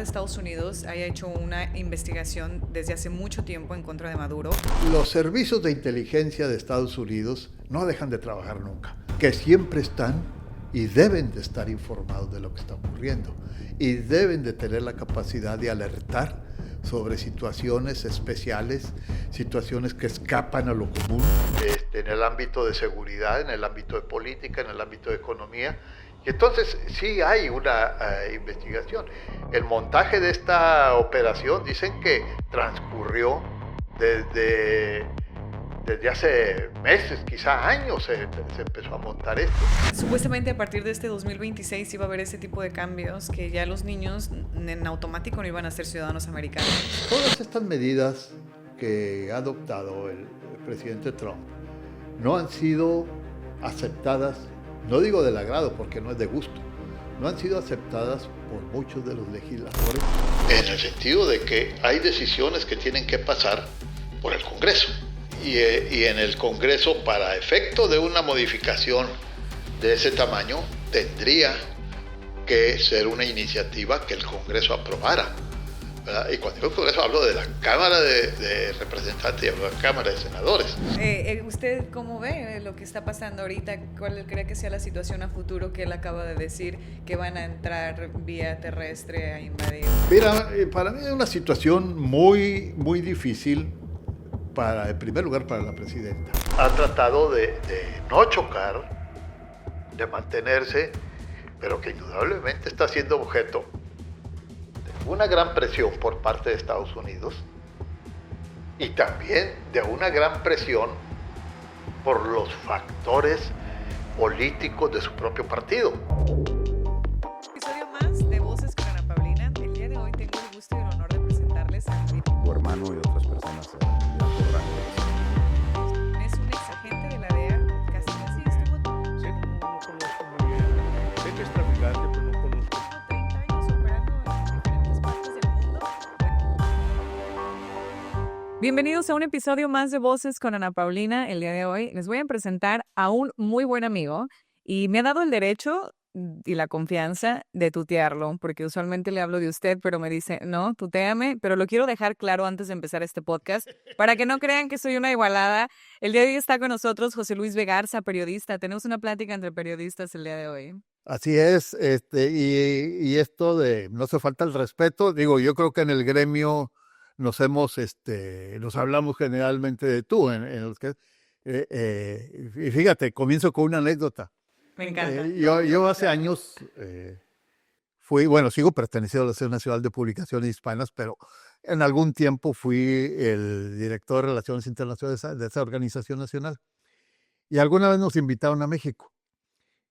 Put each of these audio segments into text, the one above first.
Estados Unidos haya hecho una investigación desde hace mucho tiempo en contra de Maduro. Los servicios de inteligencia de Estados Unidos no dejan de trabajar nunca, que siempre están y deben de estar informados de lo que está ocurriendo y deben de tener la capacidad de alertar sobre situaciones especiales, situaciones que escapan a lo común, en el ámbito de seguridad, en el ámbito de política, en el ámbito de economía. Y entonces sí hay una investigación. El montaje de esta operación dicen que transcurrió desde hace meses, quizá años, se empezó a montar esto. Supuestamente a partir de este 2026 iba a haber ese tipo de cambios, que ya los niños en automático no iban a ser ciudadanos americanos. Todas estas medidas que ha adoptado el presidente Trump no han sido aceptadas, no digo del agrado porque no es de gusto, no han sido aceptadas por muchos de los legisladores, en el sentido de que hay decisiones que tienen que pasar por el Congreso. Y en el Congreso, para efecto de una modificación de ese tamaño, tendría que ser una iniciativa que el Congreso aprobara, ¿verdad? Y cuando digo Congreso hablo de la Cámara de Representantes y de la Cámara de Senadores. ¿Usted cómo ve lo que está pasando ahorita? ¿Cuál cree que sea la situación a futuro que él acaba de decir, que van a entrar vía terrestre a invadir? Mira, para mí es una situación muy, muy difícil. En primer lugar, para la presidenta. Ha tratado de no chocar, de mantenerse, pero que indudablemente está siendo objeto de una gran presión por parte de Estados Unidos y también de una gran presión por los factores políticos de su propio partido. Episodio más de Voces con Ana Paulina. El día de hoy tengo el gusto y el honor de presentarles a tu hermano y otras personas de alto rango. Es un ex agente de la DEA, casi estuvo Sí, no conozco muy bien. Sé que es traficante, pero no conozco. 30 años operando en diferentes partes del mundo. Bienvenidos a un episodio más de Voces con Ana Paulina. El día de hoy les voy a presentar a un muy buen amigo y me ha dado el derecho y la confianza de tutearlo, porque usualmente le hablo de usted, pero me dice, no, tutéame, pero lo quiero dejar claro antes de empezar este podcast, para que no crean que soy una igualada. El día de hoy está con nosotros José Luis Vegarza, periodista. Tenemos una plática entre periodistas el día de hoy. Así es, y esto de no hace falta el respeto, digo, yo creo que en el gremio nos hablamos generalmente de tú, en los que, y fíjate, comienzo con una anécdota. Me encanta. Yo hace años sigo perteneciendo a la Asociación Nacional de Publicaciones Hispanas, pero en algún tiempo fui el director de Relaciones Internacionales de esa organización nacional. Y alguna vez nos invitaron a México.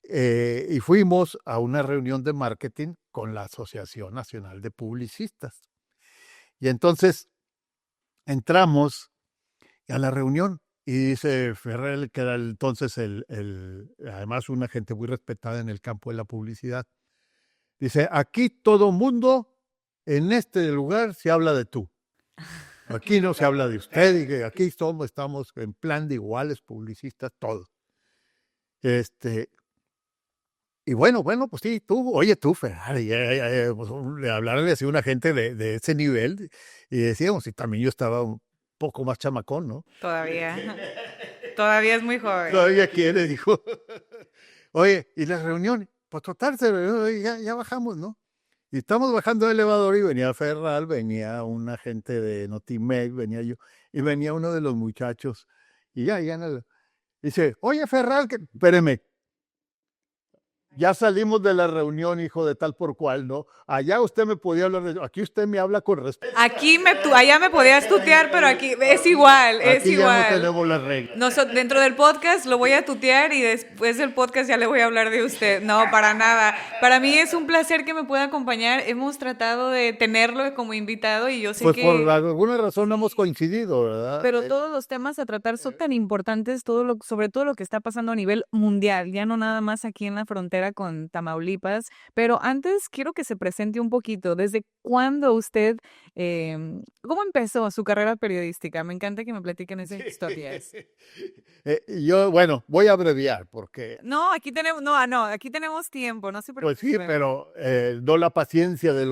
Y fuimos a una reunión de marketing con la Asociación Nacional de Publicistas. Y entonces entramos a la reunión. Y dice Ferrer, que era entonces además una gente muy respetada en el campo de la publicidad, dice, aquí todo mundo en este lugar se habla de tú. Aquí no se habla de usted, y que aquí estamos en plan de iguales publicistas, todos. Y bueno, pues sí, tú, Ferrer, pues, le hablarle así a una gente de ese nivel, y decíamos, y también yo estaba un poco más chamacón, ¿no? Todavía es muy joven. Todavía quiere, dijo. Oye, y la reunión, pues total, ya bajamos, ¿no? Y estamos bajando el elevador y venía Ferral, venía un agente de Notimex, venía yo, y venía uno de los muchachos, y dice, oye, Ferral, espéreme, ya salimos de la reunión, hijo de tal por cual, ¿no? Allá usted me podía hablar de... Aquí usted me habla con respeto. Allá me podías tutear, pero aquí es igual, aquí ya no tenemos las reglas. Dentro del podcast lo voy a tutear y después del podcast ya le voy a hablar de usted. No, para nada. Para mí es un placer que me pueda acompañar. Hemos tratado de tenerlo como invitado y yo sé que... Pues por alguna razón no hemos coincidido, ¿verdad? Pero todos los temas a tratar son tan importantes, sobre todo lo que está pasando a nivel mundial, ya no nada más aquí en la frontera frontera con Tamaulipas, pero antes quiero que se presente un poquito. ¿Desde cuándo usted, cómo empezó su carrera periodística? Me encanta que me platiquen esas historias. Yo, bueno, voy a abreviar porque, No, aquí tenemos, no, aquí tenemos tiempo, no se pues sí, preocupe. pero no la paciencia de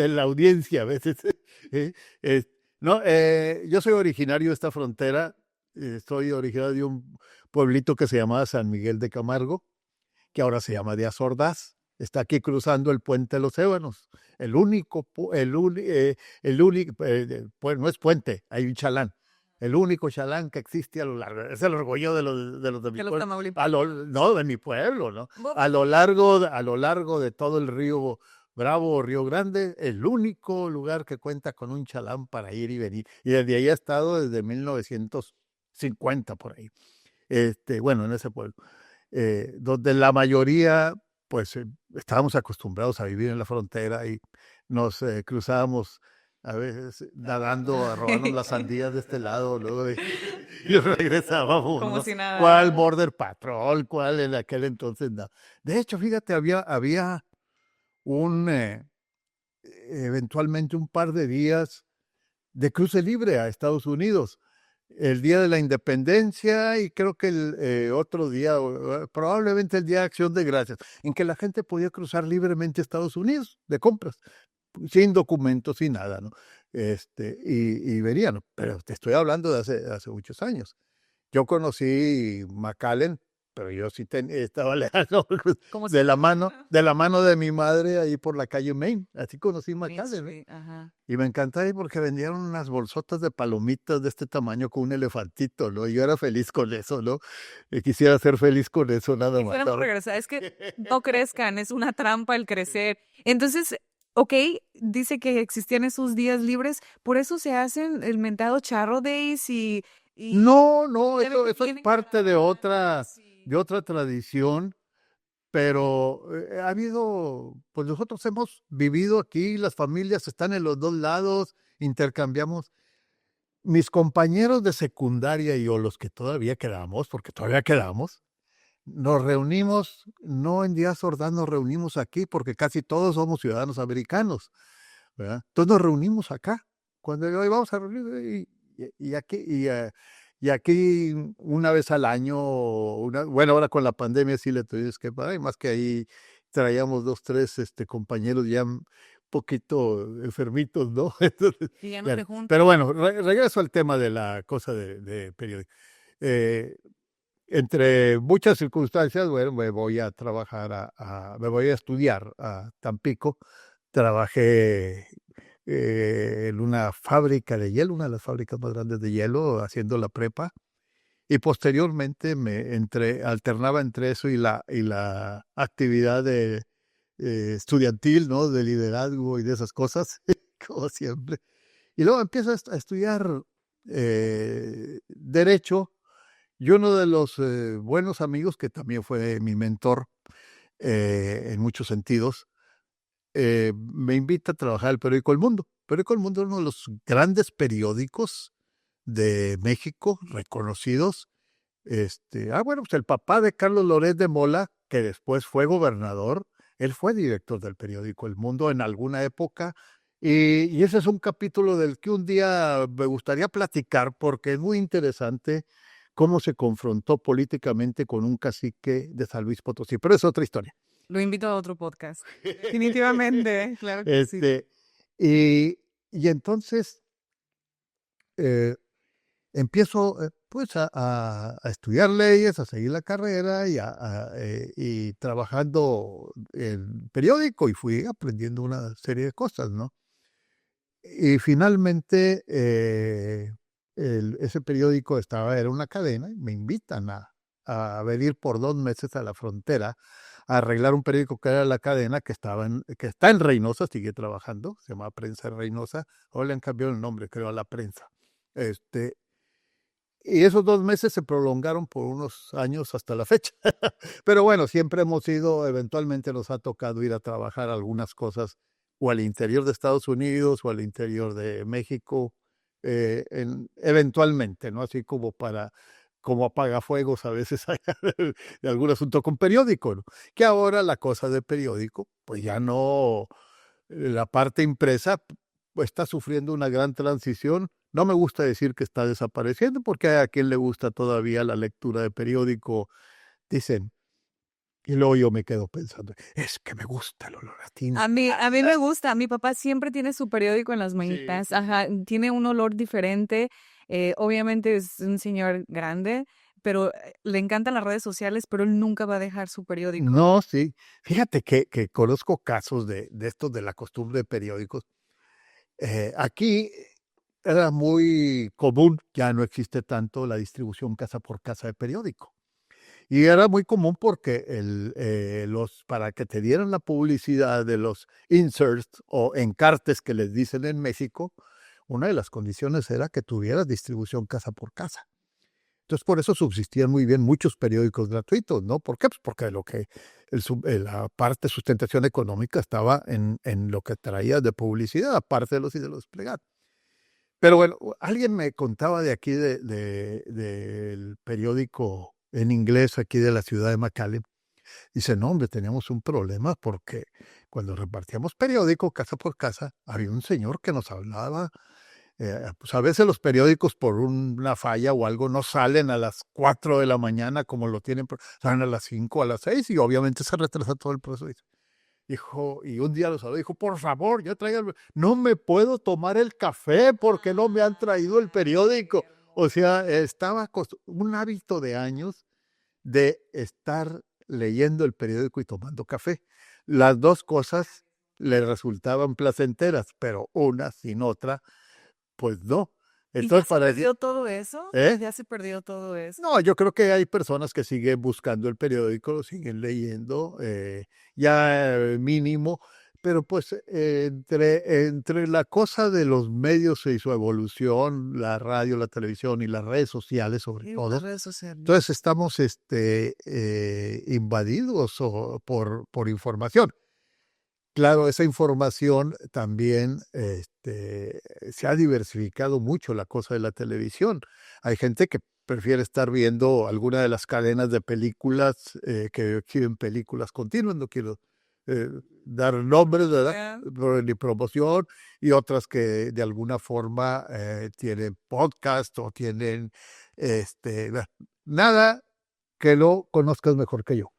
la audiencia a veces. ¿eh? Eh, no, yo soy originario de esta frontera, soy originario de un pueblito que se llamaba San Miguel de Camargo, que ahora se llama Díaz Ordaz. Está aquí cruzando el puente de los Ébanos, el único, pues no es puente, hay un chalán. El único chalán que existe a lo largo, es el orgullo de mi De los pueblo, Tamaulipas. no, de mi pueblo, ¿no? Buf. A lo largo de todo el río Bravo o Río Grande, el único lugar que cuenta con un chalán para ir y venir. Y desde ahí ha estado desde 1950 por ahí. Bueno, en ese pueblo, donde la mayoría, pues, estábamos acostumbrados a vivir en la frontera y nos cruzábamos a veces nadando a robarnos las sandías de este lado, luego y regresábamos, Como ¿no? si nada. ¿Cuál Border Patrol? ¿Cuál en aquel entonces? No. De hecho, fíjate, había un, eventualmente un par de días de cruce libre a Estados Unidos. El día de la independencia y creo que el otro día, probablemente el día de Acción de Gracias, en que la gente podía cruzar libremente a Estados Unidos de compras, sin documentos, sin nada, ¿no? Y venían, pero te estoy hablando de hace muchos años. Yo conocí McAllen, pero yo sí estaba lejano Como de la siempre. mano de mi madre ahí por la calle Main. Así conocí Main McAllen, ¿eh? Street, ajá. Y me encantaba ahí porque vendían unas bolsotas de palomitas de este tamaño con un elefantito, ¿no? Y yo era feliz con eso, ¿no? Y quisiera ser feliz con eso nada más. Quisiéramos regresar. Es que no crezcan, es una trampa el crecer. Entonces, ok, dice que existían esos días libres, por eso se hacen el mentado Charro Days y No, eso es tienen parte caravanas y... de otra tradición, pero ha habido, pues nosotros hemos vivido aquí, las familias están en los dos lados, intercambiamos. Mis compañeros de secundaria y yo, los que todavía quedamos, porque todavía quedamos, nos reunimos, no en Díaz Ordaz, nos reunimos aquí, porque casi todos somos ciudadanos americanos, ¿verdad? Entonces nos reunimos acá, cuando hoy vamos a reunir, y aquí una vez al año, bueno, ahora con la pandemia sí le tuvimos que parar, y más que ahí traíamos 2, 3 compañeros ya un poquito enfermitos, ¿no? Entonces, Y ya no bueno, se juntan. pero bueno, regreso al tema de la cosa de periódico. Eh, Entre muchas circunstancias, bueno, me voy a trabajar me voy a estudiar a Tampico. Trabajé en una fábrica de hielo, una de las fábricas más grandes de hielo, haciendo la prepa. Y posteriormente alternaba entre eso y la actividad estudiantil, ¿no? De liderazgo y de esas cosas, como siempre. Y luego empiezo a estudiar Derecho. Y uno de los buenos amigos, que también fue mi mentor en muchos sentidos, me invita a trabajar al periódico El Mundo. Periódico El Mundo es uno de los grandes periódicos de México, reconocidos. Bueno, pues el papá de Carlos Loret de Mola, que después fue gobernador, él fue director del periódico El Mundo en alguna época. Y ese es un capítulo del que un día me gustaría platicar porque es muy interesante cómo se confrontó políticamente con un cacique de San Luis Potosí. Pero es otra historia. Lo invito a otro podcast. Definitivamente, claro que sí. Y entonces empiezo pues a estudiar leyes, a seguir la carrera y trabajando en periódico y fui aprendiendo una serie de cosas, ¿no? Y finalmente ese periódico era una cadena y me invitan a venir por 2 meses a la frontera a arreglar un periódico que era La Cadena, que está en Reynosa, sigue trabajando, se llama Prensa en Reynosa, ahora le han cambiado el nombre, creo, a La Prensa. Y esos 2 meses se prolongaron por unos años hasta la fecha. Pero bueno, siempre hemos ido, eventualmente nos ha tocado ir a trabajar algunas cosas o al interior de Estados Unidos o al interior de México, eventualmente, ¿no? Así como para como apagafuegos a veces de algún asunto con periódico, ¿no? Que ahora la cosa de periódico, pues ya no, la parte impresa pues, está sufriendo una gran transición. No me gusta decir que está desapareciendo, porque hay a quien le gusta todavía la lectura de periódico, dicen. Y luego yo me quedo pensando, es que me gusta el olor a tinta. A mí me gusta. Mi papá siempre tiene su periódico en las Sí, manitas. sí, Ajá, tiene un olor diferente. Obviamente es un señor grande, pero le encantan las redes sociales, pero él nunca va a dejar su periódico. No, sí. Fíjate que conozco casos de estos de la costumbre de periódicos. Aquí era muy común, ya no existe tanto la distribución casa por casa de periódico. Y era muy común porque para que te dieran la publicidad de los inserts o encartes que les dicen en México, una de las condiciones era que tuvieras distribución casa por casa. Entonces, por eso subsistían muy bien muchos periódicos gratuitos, ¿no? ¿Por qué? Pues porque la parte de sustentación económica estaba en lo que traía de publicidad, aparte de los y de los plegados. Pero bueno, alguien me contaba de aquí, del periódico en inglés aquí de la ciudad de McAllen. Dice, no, hombre, teníamos un problema porque cuando repartíamos periódico casa por casa, había un señor que nos hablaba. Pues a veces los periódicos por una falla o algo no salen a las 4 de la mañana como lo tienen, salen a las 5, a las 6 y obviamente se retrasa todo el proceso. Dijo, y un día lo saludó, dijo, por favor, ya traigan, no me puedo tomar el café porque no me han traído el periódico. O sea, estaba un hábito de años de estar leyendo el periódico y tomando café. Las dos cosas le resultaban placenteras, pero una sin otra, pues no. ¿Y ya Entonces, se perdió todo eso? ¿Eh? ¿Ya se perdió todo eso? No, yo creo que hay personas que siguen buscando el periódico, lo siguen leyendo, ya mínimo, pero pues entre la cosa de los medios y su evolución, la radio, la televisión y las redes sociales sobre Y todo, las redes sociales. entonces estamos invadidos por información. Claro, esa información también se ha diversificado mucho la cosa de la televisión. Hay gente que prefiere estar viendo alguna de las cadenas de películas que exhiben películas continuas, no quiero dar nombres, ¿verdad? Ni promoción, y otras que de alguna forma tienen podcast o tienen nada que lo conozcas mejor que yo.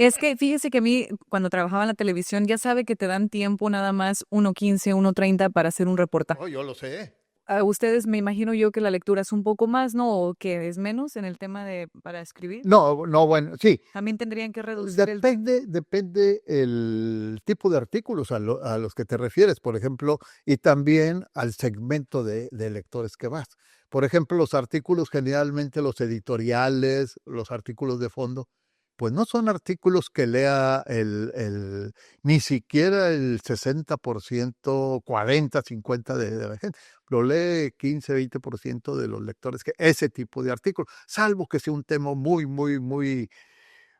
Es que fíjese que a mí, cuando trabajaba en la televisión, ya sabe que te dan tiempo nada más 1:15, 1:30 para hacer un reportaje. Oh, yo lo sé. A ustedes me imagino yo que la lectura es un poco más, ¿no? ¿O que es menos en el tema de para escribir? No, no, bueno, sí. También tendrían que reducir el... Depende el tipo de artículos a los que te refieres, por ejemplo, y también al segmento de lectores que vas. Por ejemplo, los artículos, generalmente los editoriales, los artículos de fondo, pues no son artículos que lea ni siquiera el 60%, 40, 50 de la gente. Lo lee 15, 20% de los lectores que ese tipo de artículos, salvo que sea un tema muy, muy, muy,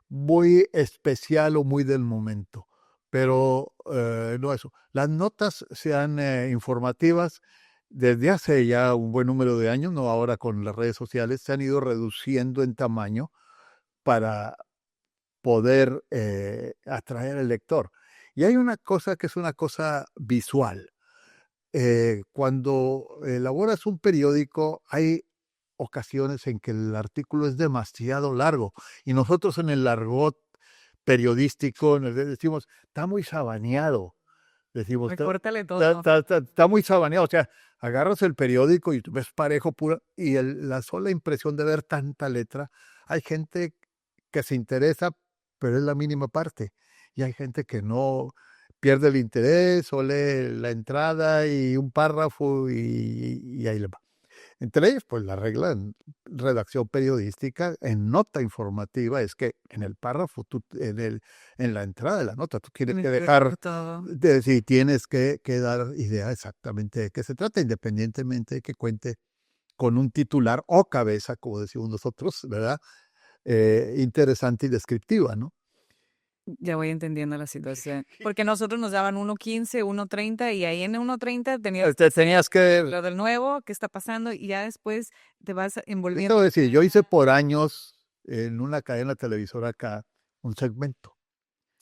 muy especial o muy del momento. Pero no eso. Las notas sean informativas desde hace ya un buen número de años, no ahora con las redes sociales, se han ido reduciendo en tamaño para poder atraer al lector. Y hay una cosa que es una cosa visual. Cuando elaboras un periódico, hay ocasiones en que el artículo es demasiado largo y nosotros en el argot periodístico decimos, está muy sabaneado. Decimos, Recórtale todo. está muy sabaneado. O sea, agarras el periódico y ves parejo pura y la sola impresión de ver tanta letra, hay gente que se interesa, pero es la mínima parte. Y hay gente que no pierde el interés o lee la entrada y un párrafo y ahí le va. Entre ellos, pues la regla en redacción periodística, en nota informativa, es que en el párrafo, en la entrada de la nota, tú tienes que dejar, si tienes que dar idea exactamente de qué se trata, independientemente de que cuente con un titular o cabeza, como decimos nosotros, ¿verdad? Interesante y descriptiva, ¿no? Ya voy entendiendo la situación. Porque nosotros nos daban 1.15, 1.30 y ahí en 1.30 tenías Tenías que... lo del nuevo, qué está pasando y ya después te vas Te envolviendo. voy a decir, yo hice por años en una cadena televisora acá un segmento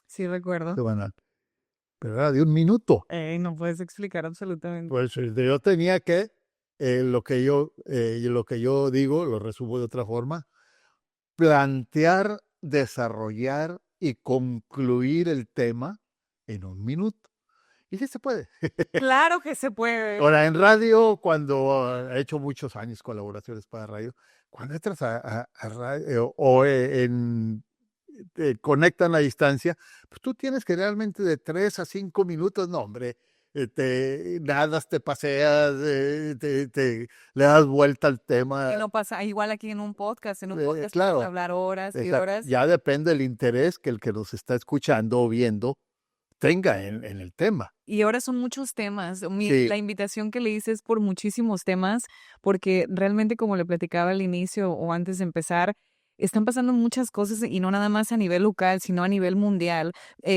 Sí, recuerdo. semanal, pero era de 1 minuto. No puedes explicar absolutamente. Pues yo tenía que, lo que yo digo, lo resumo de otra forma, plantear, desarrollar y concluir el tema en 1 minuto. Y sí se puede. Claro que se puede. Ahora, en radio, cuando he hecho muchos años colaboraciones para radio, cuando entras a radio conectan a distancia, pues tú tienes que realmente de 3 a 5 minutos, no, hombre, te nadas, te paseas, le das vuelta al Y tema. no pasa igual aquí en un podcast. En un podcast puedes Claro, hablar horas y exacto. horas. Ya depende del interés que el que nos está escuchando o viendo tenga en el tema. Y ahora son muchos temas. Sí. La invitación que le hice es por muchísimos temas, porque realmente, como le platicaba al inicio o antes de empezar, están pasando muchas cosas y no nada más a nivel local, sino a nivel mundial.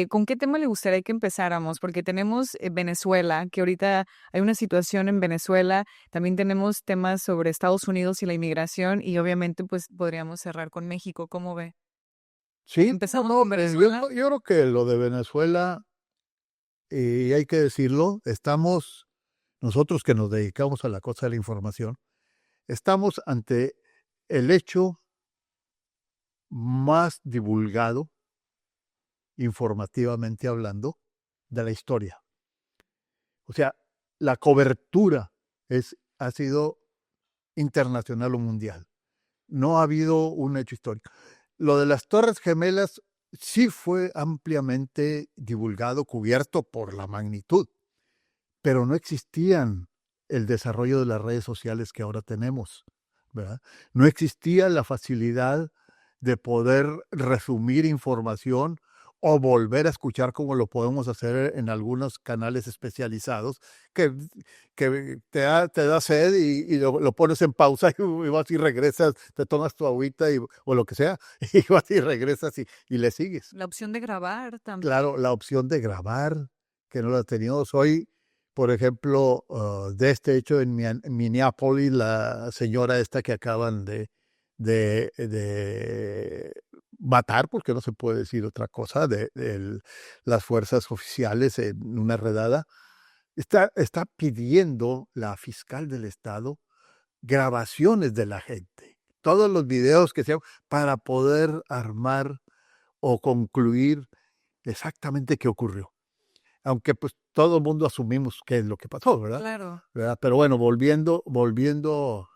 ¿Con qué tema le gustaría que empezáramos? Porque tenemos Venezuela, que ahorita hay una situación en Venezuela. También tenemos temas sobre Estados Unidos y la inmigración y obviamente pues podríamos cerrar con México. ¿Cómo ve? Sí, Empezamos no, con Venezuela. yo creo que lo de Venezuela, y hay que decirlo, nosotros que nos dedicamos a la cosa de la información, estamos ante el hecho más divulgado, informativamente hablando, de la historia. O sea, la cobertura ha sido internacional o mundial. No ha habido un hecho histórico. Lo de las Torres Gemelas sí fue ampliamente divulgado, cubierto por la magnitud, pero no existían el desarrollo de las redes sociales que ahora tenemos, ¿verdad? No existía la facilidad de poder resumir información o volver a escuchar como lo podemos hacer en algunos canales especializados, que, que te da sed y lo pones en pausa y vas y regresas, te tomas tu agüita o lo que sea, y vas y regresas y le sigues. La opción de grabar también. Claro, la opción de grabar, que no la teníamos hoy. Por ejemplo, de este hecho en Minneapolis, la señora esta que acaban de matar, porque no se puede decir otra cosa, las fuerzas oficiales en una redada, está pidiendo la fiscal del estado grabaciones de la gente, todos los videos que sean, para poder armar o concluir exactamente qué ocurrió. Aunque pues todo el mundo asumimos qué es lo que pasó, ¿verdad? Claro. ¿Verdad? Pero bueno, volviendo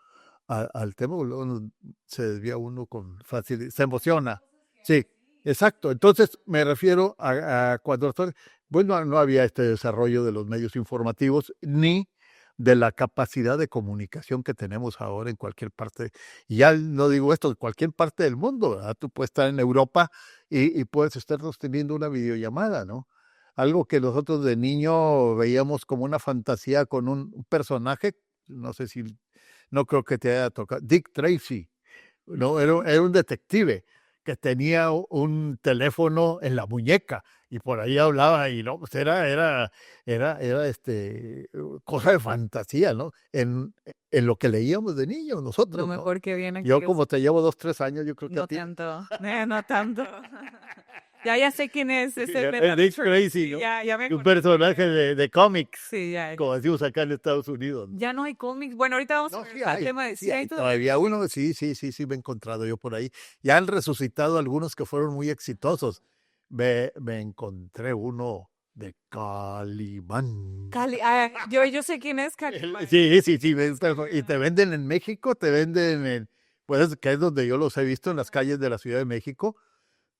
al tema, luego se desvía uno con facilidad, se emociona. Sí, exacto. Entonces me refiero a cuando bueno, no había este desarrollo de los medios informativos ni de la capacidad de comunicación que tenemos ahora en cualquier parte. Y ya no digo esto, en cualquier parte del mundo, ¿verdad? Tú puedes estar en Europa y puedes estar teniendo una videollamada, ¿no? Algo que nosotros de niño veíamos como una fantasía con un personaje, no creo que te haya tocado, Dick Tracy, ¿no? Era un detective que tenía un teléfono en la muñeca y por ahí hablaba y no, pues era cosa de fantasía, ¿no? En lo que leíamos de niños nosotros, Lo ¿no? mejor que viene aquí Yo es- como te llevo 2, 3 años, yo creo que a No ti. tanto, no tanto. Ya sé quién es ese. El Dick Tracy, ¿no? Ya me Un acordé. personaje de cómics, Sí, ya. como decimos acá en Estados Unidos, ¿no? Ya no hay cómics. Bueno, ahorita vamos a No, ver sí el hay, tema de sí sí hay hay. todo. Todavía uno, sí, me he encontrado yo por ahí. Ya han resucitado algunos que fueron muy exitosos. Me encontré uno de Calimán. Yo sé quién es Calimán. Sí, y te venden en México, te venden pues que es donde yo los he visto en las calles de la Ciudad de México,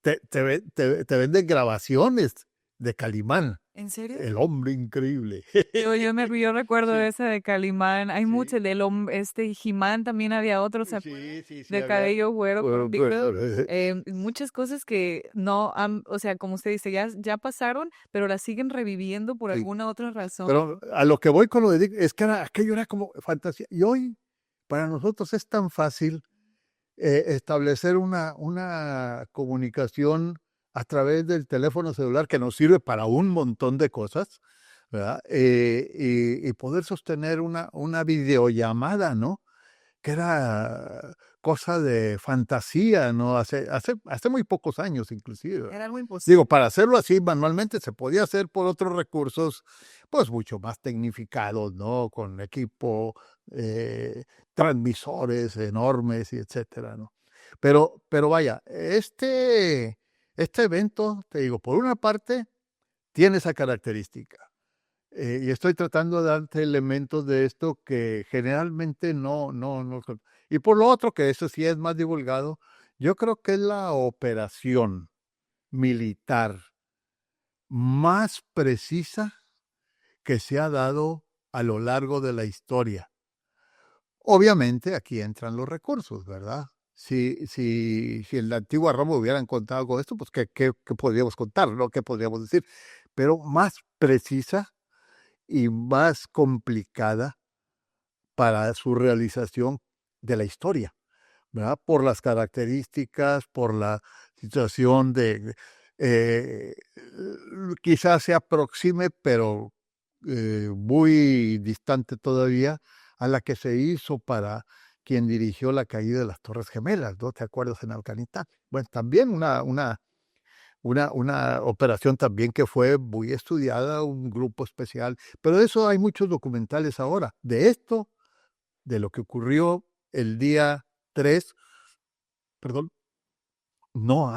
te venden grabaciones de Calimán, ¿En serio? el hombre increíble. Yo recuerdo Sí. esa de Calimán. Hay Sí. muchos del He-Man también había otros, ¿se acuerdan? Sí, De había- cabello güero Bueno, con negro. pues, Muchas cosas que no han, o sea, como usted dice, ya pasaron, pero las siguen reviviendo por Sí. alguna otra razón. Pero a lo que voy con lo de Dick, es que aquello era como fantasía. Y hoy, para nosotros es tan fácil establecer una comunicación a través del teléfono celular que nos sirve para un montón de cosas, ¿verdad? Y poder sostener una videollamada, ¿no? Que era cosa de fantasía, ¿no? Hace muy pocos años, inclusive. Era algo imposible. Digo, para hacerlo así manualmente se podía hacer por otros recursos, pues mucho más tecnificados, ¿no? Con equipo, transmisores enormes y etcétera, ¿no? Pero vaya, este evento, te digo, por una parte, tiene esa característica. Y estoy tratando de darte elementos de esto que generalmente no. Y por lo otro, que eso sí es más divulgado, yo creo que es la operación militar más precisa que se ha dado a lo largo de la historia. Obviamente aquí entran los recursos, ¿verdad? Si en la antigua Roma hubieran contado con esto, pues ¿qué podríamos contar, no? ¿Qué podríamos decir? Pero más precisa y más complicada para su realización de la historia, ¿verdad? Por las características, por la situación eh, quizás se aproxime, pero muy distante todavía, a la que se hizo para quien dirigió la caída de las Torres Gemelas, ¿no? ¿Te acuerdas en Afganistán? Bueno, también una operación también que fue muy estudiada, un grupo especial, pero de eso hay muchos documentales ahora, de esto, de lo que ocurrió el día 3, perdón, no,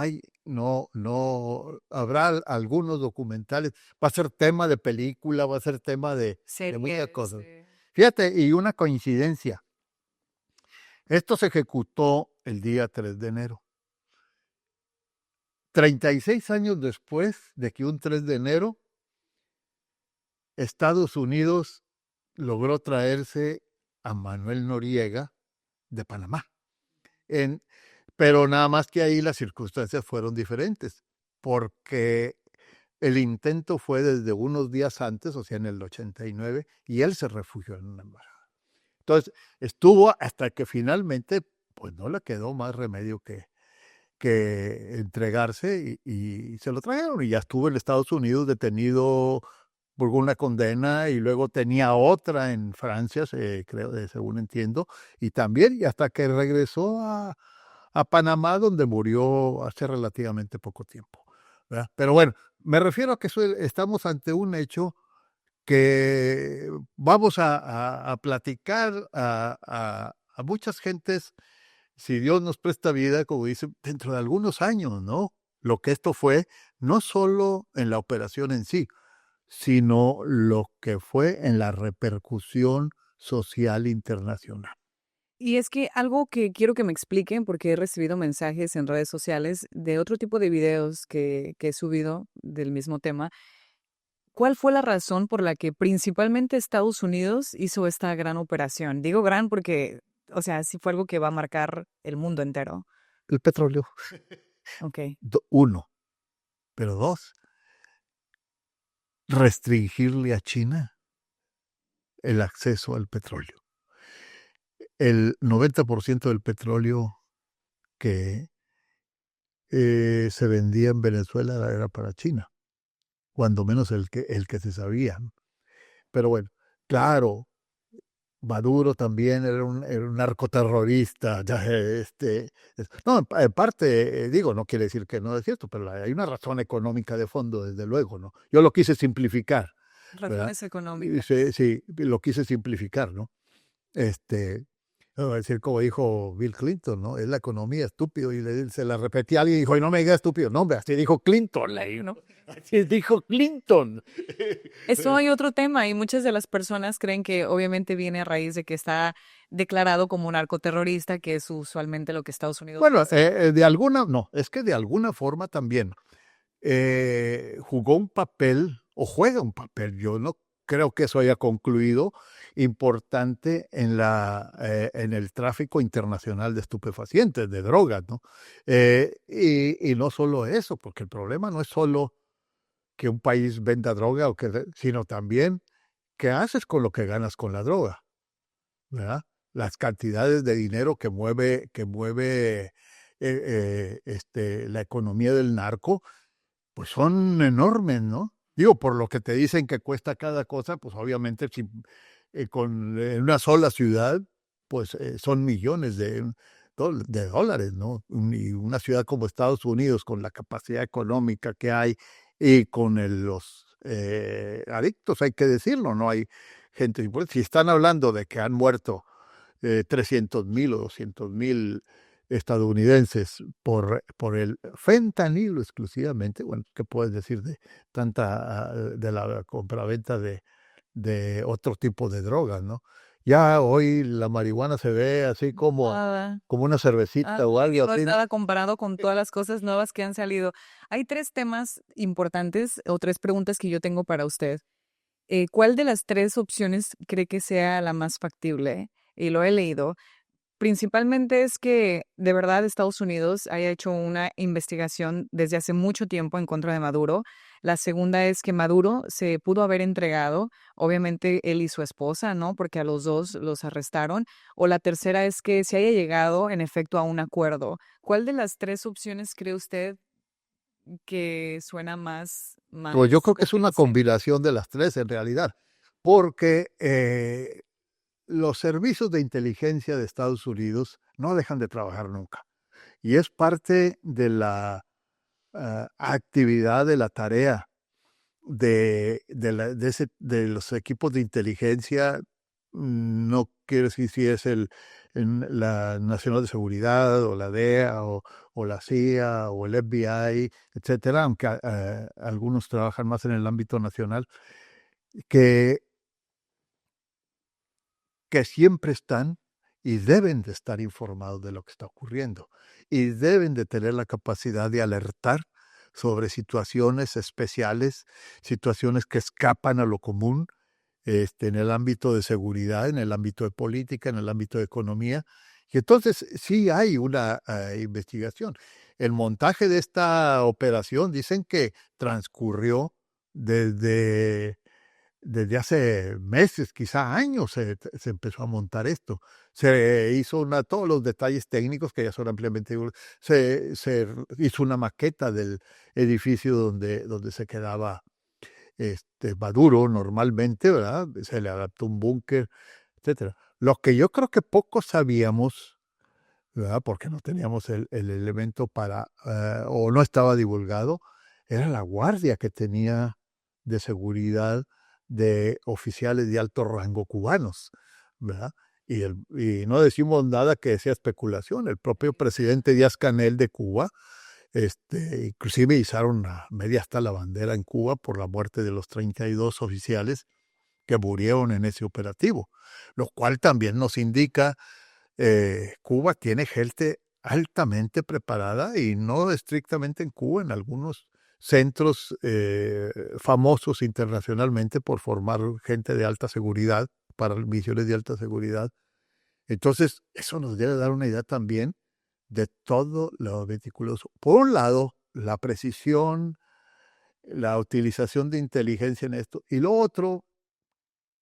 habrá algunos documentales, va a ser tema de película, va a ser tema de muchas Series, cosas. Fíjate, y una coincidencia, esto se ejecutó el día 3 de enero. 36 años después de que un 3 de enero Estados Unidos logró traerse a Manuel Noriega de Panamá. Pero nada más que ahí las circunstancias fueron diferentes, porque el intento fue desde unos días antes, o sea, en el 89, y él se refugió en una embajada. Entonces, estuvo hasta que finalmente, pues no le quedó más remedio que entregarse y se lo trajeron, y ya estuvo en Estados Unidos detenido por una condena y luego tenía otra en Francia, creo, según entiendo, y también y hasta que regresó a Panamá, donde murió hace relativamente poco tiempo, ¿verdad? Pero bueno, me refiero a que estamos ante un hecho que vamos a platicar a muchas gentes, si Dios nos presta vida, como dicen, dentro de algunos años, ¿no? Lo que esto fue, no solo en la operación en sí, sino lo que fue en la repercusión social internacional. Y es que algo que quiero que me expliquen, porque he recibido mensajes en redes sociales de otro tipo de videos que he subido del mismo tema. ¿Cuál fue la razón por la que principalmente Estados Unidos hizo esta gran operación? Digo gran porque, o sea, sí fue algo que va a marcar el mundo entero. El petróleo, Ok. uno, pero dos, restringirle a China el acceso al petróleo. El 90% del petróleo que se vendía en Venezuela era para China, cuando menos el que se sabía. Pero bueno, claro, Maduro también era un narcoterrorista. No, en parte, digo, no quiere decir que no es cierto, pero hay una razón económica de fondo, desde luego, ¿no? Yo lo quise simplificar, ¿verdad? Razones económicas. Sí, lo quise simplificar, ¿no? No, voy a decir como dijo Bill Clinton, ¿no? Es la economía, estúpido, y se la repetí a alguien y dijo, y no me digas estúpido, no, hombre, así dijo Clinton, leí, ¿no? Así dijo Clinton. Eso hay otro tema y muchas de las personas creen que obviamente viene a raíz de que está declarado como un narcoterrorista, que es usualmente lo que Estados Unidos Bueno, hace. es que de alguna forma también jugó un papel, o juega un papel, yo no creo que eso haya concluido, importante en el tráfico internacional de estupefacientes, de drogas, ¿no? Y no solo eso, porque el problema no es solo que un país venda droga, sino también qué haces con lo que ganas con la droga, ¿verdad? Las cantidades de dinero que mueve la economía del narco, pues son enormes, ¿no? Digo, por lo que te dicen que cuesta cada cosa, pues obviamente si, en una sola ciudad, pues son millones de dólares, ¿no? Y una ciudad como Estados Unidos, con la capacidad económica que hay y con los adictos, hay que decirlo, ¿no? Hay gente, si están hablando de que han muerto 300,000 o 200,000 estadounidenses por el fentanilo exclusivamente, bueno, ¿qué puedes decir de de la compraventa de otro tipo de drogas, ¿no? Ya hoy la marihuana se ve así Nada. como una cervecita o algo No así, es ¿no? nada comparado con todas las cosas nuevas que han salido. Hay 3 temas importantes o 3 preguntas que yo tengo para usted. ¿Cuál de las 3 opciones cree que sea la más factible? Y lo he leído. Principalmente es que de verdad Estados Unidos haya hecho una investigación desde hace mucho tiempo en contra de Maduro. La segunda es que Maduro se pudo haber entregado, obviamente él y su esposa, ¿no? Porque a los dos los arrestaron. O la tercera es que se haya llegado en efecto a un acuerdo. ¿Cuál de las 3 opciones cree usted que suena Pues yo más creo que es una convincente? combinación de las tres en realidad, porque los servicios de inteligencia de Estados Unidos no dejan de trabajar nunca. Y es parte de la actividad, de la tarea de los equipos de inteligencia. No quiero decir si es la Nacional de Seguridad o la DEA o la CIA o el FBI, etcétera, aunque algunos trabajan más en el ámbito nacional, que, que siempre están y deben de estar informados de lo que está ocurriendo y deben de tener la capacidad de alertar sobre situaciones especiales, situaciones que escapan a lo común, en el ámbito de seguridad, en el ámbito de política, en el ámbito de economía. Y entonces sí hay una investigación. El montaje de esta operación dicen que transcurrió desde desde hace meses, quizá años, se empezó a montar esto. Se hizo todos los detalles técnicos que ya son ampliamente se hizo una maqueta del edificio donde se quedaba Maduro normalmente, ¿verdad? Se le adaptó un búnker, etcétera. Lo que yo creo que poco sabíamos, ¿verdad? Porque no teníamos el elemento o no estaba divulgado, era la guardia que tenía de seguridad de oficiales de alto rango cubanos, ¿verdad? Y no decimos nada que sea especulación. El propio presidente Díaz-Canel de Cuba, inclusive izaron a media hasta la bandera en Cuba por la muerte de los 32 oficiales que murieron en ese operativo, lo cual también nos indica Cuba tiene gente altamente preparada y no estrictamente en Cuba, en algunos centros famosos internacionalmente por formar gente de alta seguridad para misiones de alta seguridad. Entonces, eso nos debe dar una idea también de todo lo meticuloso. Por un lado, la precisión, la utilización de inteligencia en esto, y lo otro,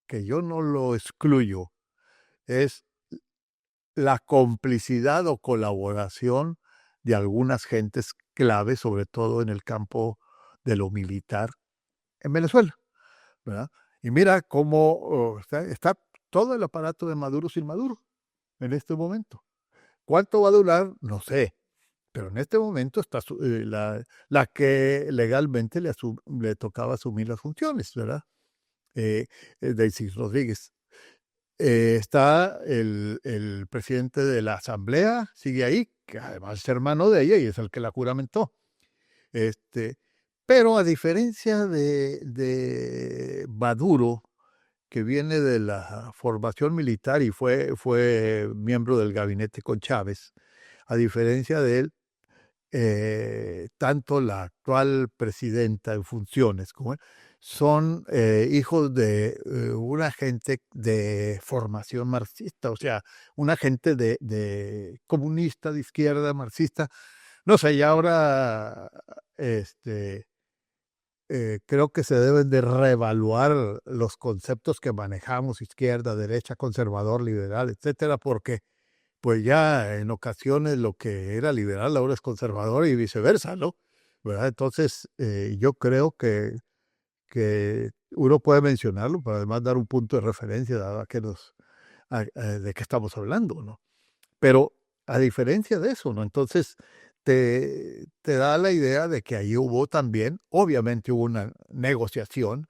que yo no lo excluyo, es la complicidad o colaboración de algunas gentes clave, sobre todo en el campo de lo militar en Venezuela, ¿verdad? Y mira cómo está todo el aparato de Maduro sin Maduro en este momento. ¿Cuánto va a durar? No sé, pero en este momento está la que legalmente le tocaba asumir las funciones, ¿verdad? Daisy Rodríguez. Está el presidente de la Asamblea, sigue ahí, que además es hermano de ella y es el que la juramentó. Pero a diferencia de Maduro, que viene de la formación militar y fue miembro del gabinete con Chávez, a diferencia de él, tanto la actual presidenta en funciones como él, son hijos de una gente de formación marxista, o sea, una gente de comunista, de izquierda, marxista. No sé, y ahora creo que se deben de reevaluar los conceptos que manejamos, izquierda, derecha, conservador, liberal, etcétera, porque pues ya en ocasiones lo que era liberal ahora es conservador y viceversa, ¿no? ¿verdad? Entonces, yo creo que uno puede mencionarlo, pero además dar un punto de referencia, dado de qué estamos hablando, ¿no? Pero a diferencia de eso, ¿no? Entonces, te da la idea de que ahí hubo también, obviamente hubo una negociación,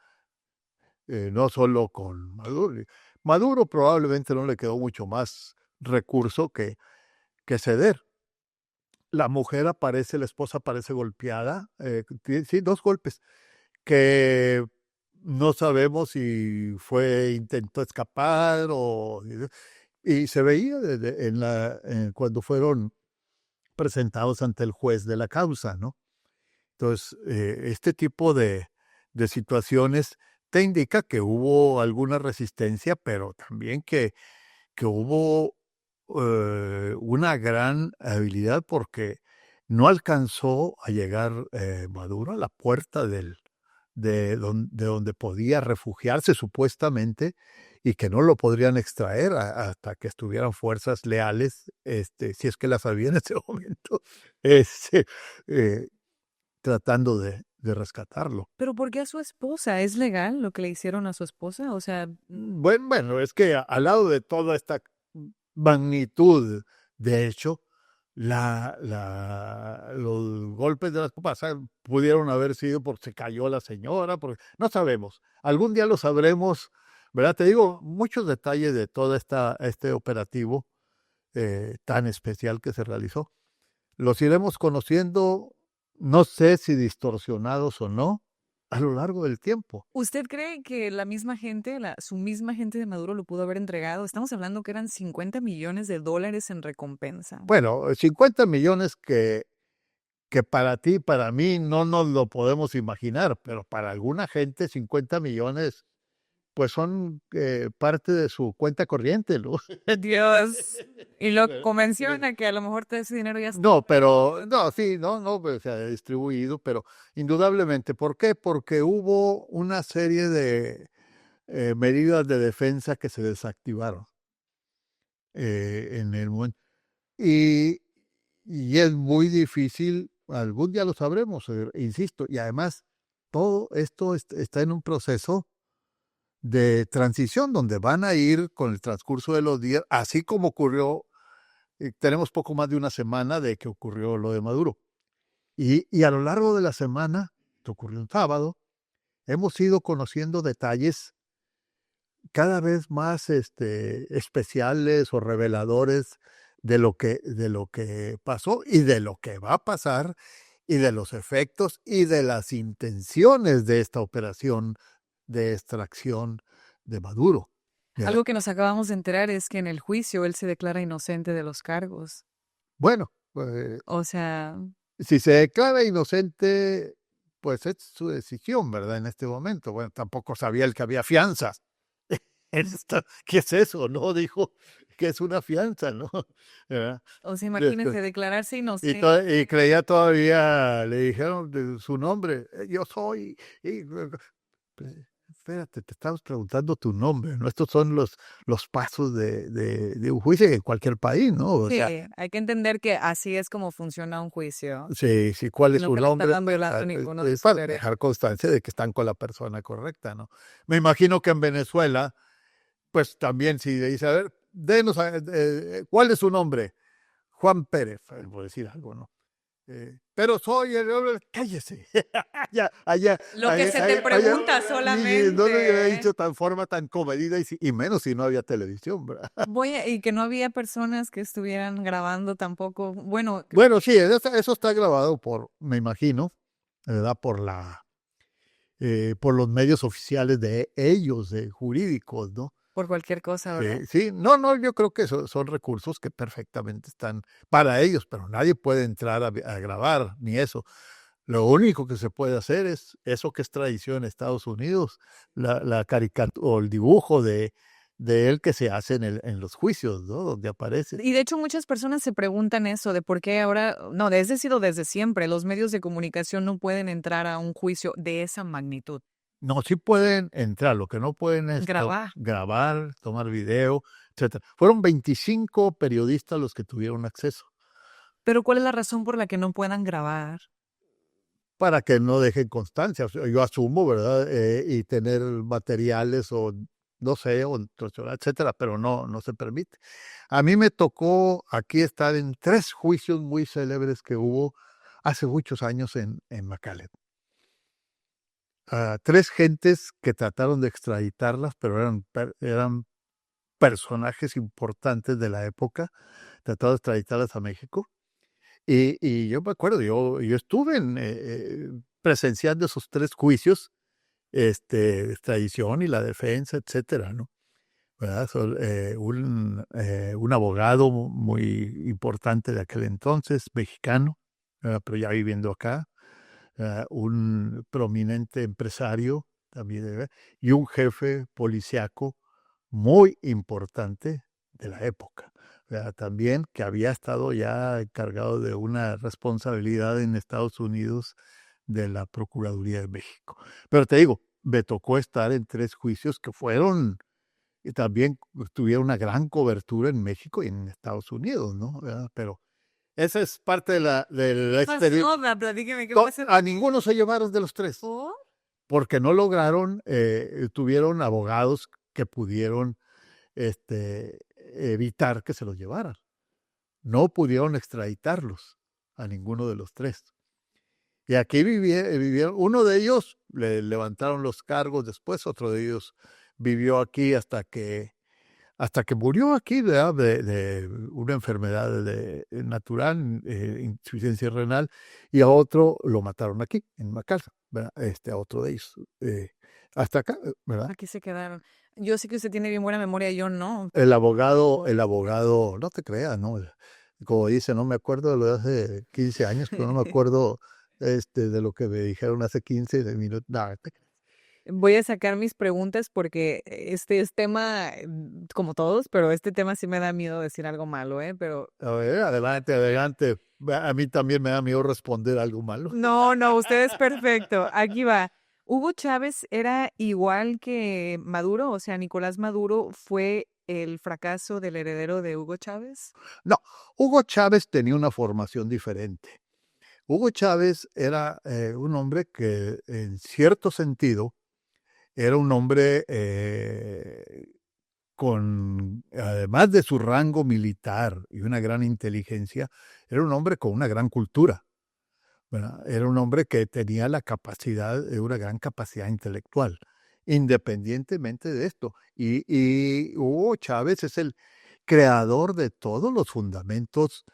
no solo con Maduro. Maduro probablemente no le quedó mucho más recurso que ceder. La mujer aparece, la esposa aparece golpeada, sí, 2 golpes, que no sabemos si intentó escapar y se veía cuando fueron presentados ante el juez de la causa, ¿no? Entonces, este tipo de situaciones te indica que hubo alguna resistencia, pero también que hubo una gran habilidad porque no alcanzó a llegar Maduro a la puerta de donde podía refugiarse supuestamente y que no lo podrían extraer hasta que estuvieran fuerzas leales, si es que las había en ese momento, este, eh, tratando de rescatarlo. Pero ¿por qué a su esposa? ¿Es legal lo que le hicieron a su esposa? O sea, Bueno, es que al lado de toda esta magnitud de hecho, los golpes de las copas pudieron haber sido porque se cayó la señora, porque no sabemos. Algún día lo sabremos, ¿verdad? Te digo, muchos detalles de todo este operativo tan especial que se realizó. Los iremos conociendo, no sé si distorsionados o no, a lo largo del tiempo. ¿usted cree que la misma gente, su misma gente de Maduro lo pudo haber entregado? Estamos hablando que eran $50 millones en recompensa. Bueno, 50 millones que para ti, para mí, no nos lo podemos imaginar, pero para alguna gente 50 millones, pues son parte de su cuenta corriente, ¿no? Dios. Y lo Pero- convenciona que a lo mejor todo ese dinero ya está. No, pero, no, sí, no, pues, se ha distribuido, pero indudablemente, ¿por qué? Porque hubo una serie de medidas de defensa que se desactivaron en el momento. Y, y es muy difícil, algún día lo sabremos, insisto, y además todo esto está en un proceso de transición donde van a ir con el transcurso de los días, así como ocurrió, tenemos poco más de una semana de que ocurrió lo de Maduro. Y a lo largo de la semana, que ocurrió un sábado, hemos ido conociendo detalles cada vez más especiales o reveladores de lo que pasó y de lo que va a pasar y de los efectos y de las intenciones de esta operación de extracción de Maduro. Algo que nos acabamos de enterar es que en el juicio él se declara inocente de los cargos. Bueno, O sea, si se declara inocente, pues es su decisión, ¿verdad? En este momento. Bueno, tampoco sabía él que había fianzas. ¿Qué es eso? No, dijo que es una fianza, ¿no? ¿Verdad? o sea, Después, imagínense declararse y inocente. y creía todavía, le dijeron de su nombre, yo soy, pues, espérate, te estamos preguntando tu nombre, ¿no? Estos son los pasos de un juicio en cualquier país, ¿no? O Sí, sea, hay que entender que así es como funciona un juicio. sí, cuál es Sino su que no nombre, están violando ninguno de sus para derechos. dejar constancia de que están con la persona correcta, ¿no? Me imagino que en Venezuela, pues también si le dice, a ver, denos, ¿cuál es su nombre? Juan Pérez, por decir algo, ¿no? Pero soy el hombre, cállese. Lo que se te pregunta No lo hubiera solamente. dicho tan forma tan comedida y menos si no había televisión, ¿verdad? Y que no había personas que estuvieran grabando tampoco. Bueno, Bueno, sí, eso está grabado me imagino, ¿verdad? Por los medios oficiales de ellos, jurídicos, ¿no? por cualquier cosa, ¿verdad? Sí, no, yo creo que son recursos que perfectamente están para ellos, pero nadie puede entrar a grabar, ni eso. Lo único que se puede hacer es eso que es tradición en Estados Unidos, la caricatura o el dibujo de él que se hace en los juicios, ¿no? Donde aparece. Y de hecho muchas personas se preguntan eso, de por qué ahora, no, sido desde siempre, los medios de comunicación no pueden entrar a un juicio de esa magnitud. No, sí pueden entrar, lo que no pueden es Grabar. grabar, tomar video, etcétera. Fueron 25 periodistas los que tuvieron acceso. Pero ¿cuál es la razón por la que no puedan grabar? para que no dejen constancia. O sea, yo asumo, ¿verdad? Y tener materiales o no sé, o etcétera, pero no se permite. A mí me tocó aquí estar en 3 juicios muy célebres que hubo hace muchos años en McAllen. 3 gentes que trataron de extraditarlas, pero eran personajes importantes de la época, trataron de extraditarlas a México. Y yo me acuerdo, yo estuve presenciando esos 3 juicios, extradición y la defensa, etcétera, ¿no? ¿Verdad? Un abogado muy importante de aquel entonces, mexicano, pero ya viviendo acá, un prominente empresario también, y un jefe policíaco muy importante de la época, ¿verdad? También que había estado ya encargado de una responsabilidad en Estados Unidos de la Procuraduría de México. Pero te digo, me tocó estar en 3 juicios que fueron y también tuvieron una gran cobertura en México y en Estados Unidos, ¿no? ¿Verdad? Pero esa es parte de la Pasó, platíqueme qué pasó. A ninguno se llevaron de los 3, ¿Oh? porque no lograron, tuvieron abogados que pudieron evitar que se los llevaran. No pudieron extraditarlos a ninguno de los 3. Y aquí vivieron, uno de ellos le levantaron los cargos después, otro de ellos vivió aquí hasta que murió aquí de una enfermedad natural, insuficiencia renal, y a otro lo mataron aquí, en McAllen, ¿verdad? A otro de ellos. Hasta acá, ¿verdad? Aquí se quedaron. Yo sé que usted tiene bien buena memoria, yo no. El abogado, no te creas, ¿no? Como dice, no me acuerdo de lo de hace 15 años, pero no me acuerdo de lo que me dijeron hace 15 minutos. No, Voy a sacar mis preguntas porque este es tema como todos, pero este tema sí me da miedo decir algo malo, ¿eh? Pero a ver, adelante, adelante. A mí también me da miedo responder algo malo. no, usted es perfecto. Aquí va. ¿Hugo Chávez era igual que Maduro? O sea, ¿Nicolás Maduro fue el fracaso del heredero de Hugo Chávez? No, Hugo Chávez tenía una formación diferente. Hugo Chávez era un hombre que, en cierto sentido, era un hombre además de su rango militar y una gran inteligencia, era un hombre con una gran cultura, ¿verdad? Era un hombre que tenía una gran capacidad intelectual, independientemente de esto. Y Hugo Chávez es el creador de todos los fundamentos,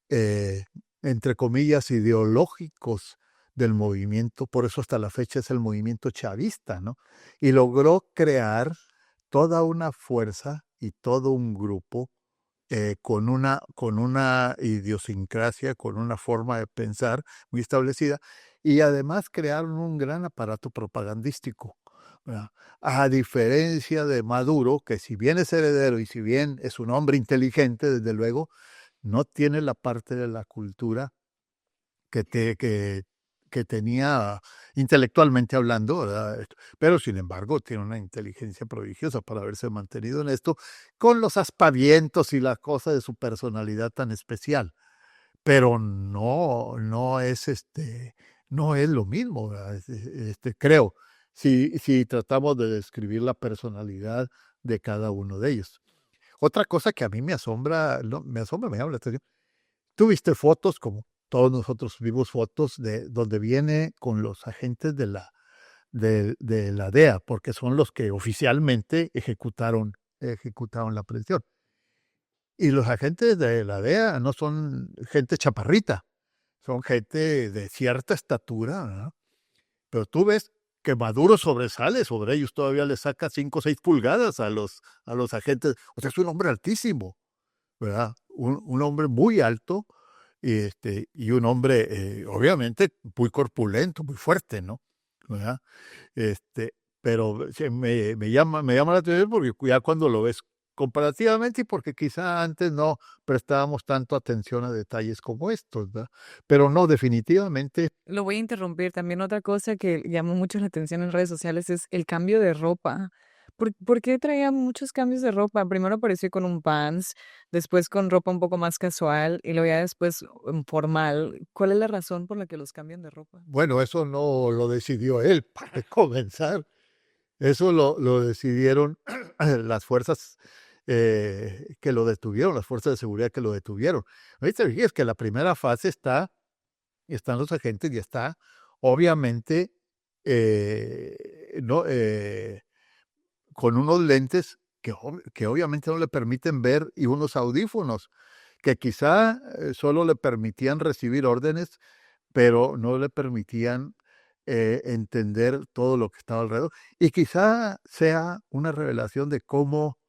eh, entre comillas, ideológicos del movimiento, por eso hasta la fecha es el movimiento chavista, ¿no? Y logró crear toda una fuerza y todo un grupo con una idiosincrasia, con una forma de pensar muy establecida, y además crearon un gran aparato propagandístico, ¿verdad? A diferencia de Maduro, que si bien es heredero y si bien es un hombre inteligente, desde luego, no tiene la parte de la cultura que tenía intelectualmente hablando, ¿verdad? Pero sin embargo tiene una inteligencia prodigiosa para haberse mantenido en esto, con los aspavientos y las cosas de su personalidad tan especial. Pero no es no es lo mismo, ¿verdad? Creo, si tratamos de describir la personalidad de cada uno de ellos. Otra cosa que a mí me asombra, no, me llama la atención. Tú viste fotos, como todos nosotros vimos fotos de donde viene con los agentes de la DEA, porque son los que oficialmente ejecutaron la aprehensión. Y los agentes de la DEA no son gente chaparrita, son gente de cierta estatura, ¿verdad? Pero tú ves que Maduro sobresale sobre ellos, todavía le saca 5 o 6 pulgadas a los agentes. O sea, es un hombre altísimo, ¿verdad? Un hombre muy alto, y un hombre, obviamente, muy corpulento, muy fuerte, ¿no? ¿Verdad? Pero me llama la atención porque ya cuando lo ves comparativamente, y porque quizá antes no prestábamos tanto atención a detalles como estos, ¿verdad? Pero no, definitivamente. Lo voy a interrumpir. También otra cosa que llamó mucho la atención en redes sociales es el cambio de ropa, ¿Por qué traía muchos cambios de ropa? Primero apareció con un Vans, después con ropa un poco más casual y luego ya después formal. ¿Cuál es la razón por la que los cambian de ropa? Bueno, eso no lo decidió él, para comenzar. Eso lo decidieron las fuerzas que lo detuvieron, las fuerzas de seguridad que lo detuvieron. Ahorita es que la primera fase están los agentes y está, obviamente, no, con unos lentes que obviamente no le permiten ver y unos audífonos que quizá solo le permitían recibir órdenes, pero no le permitían entender todo lo que estaba alrededor. Y quizá sea una revelación de cómo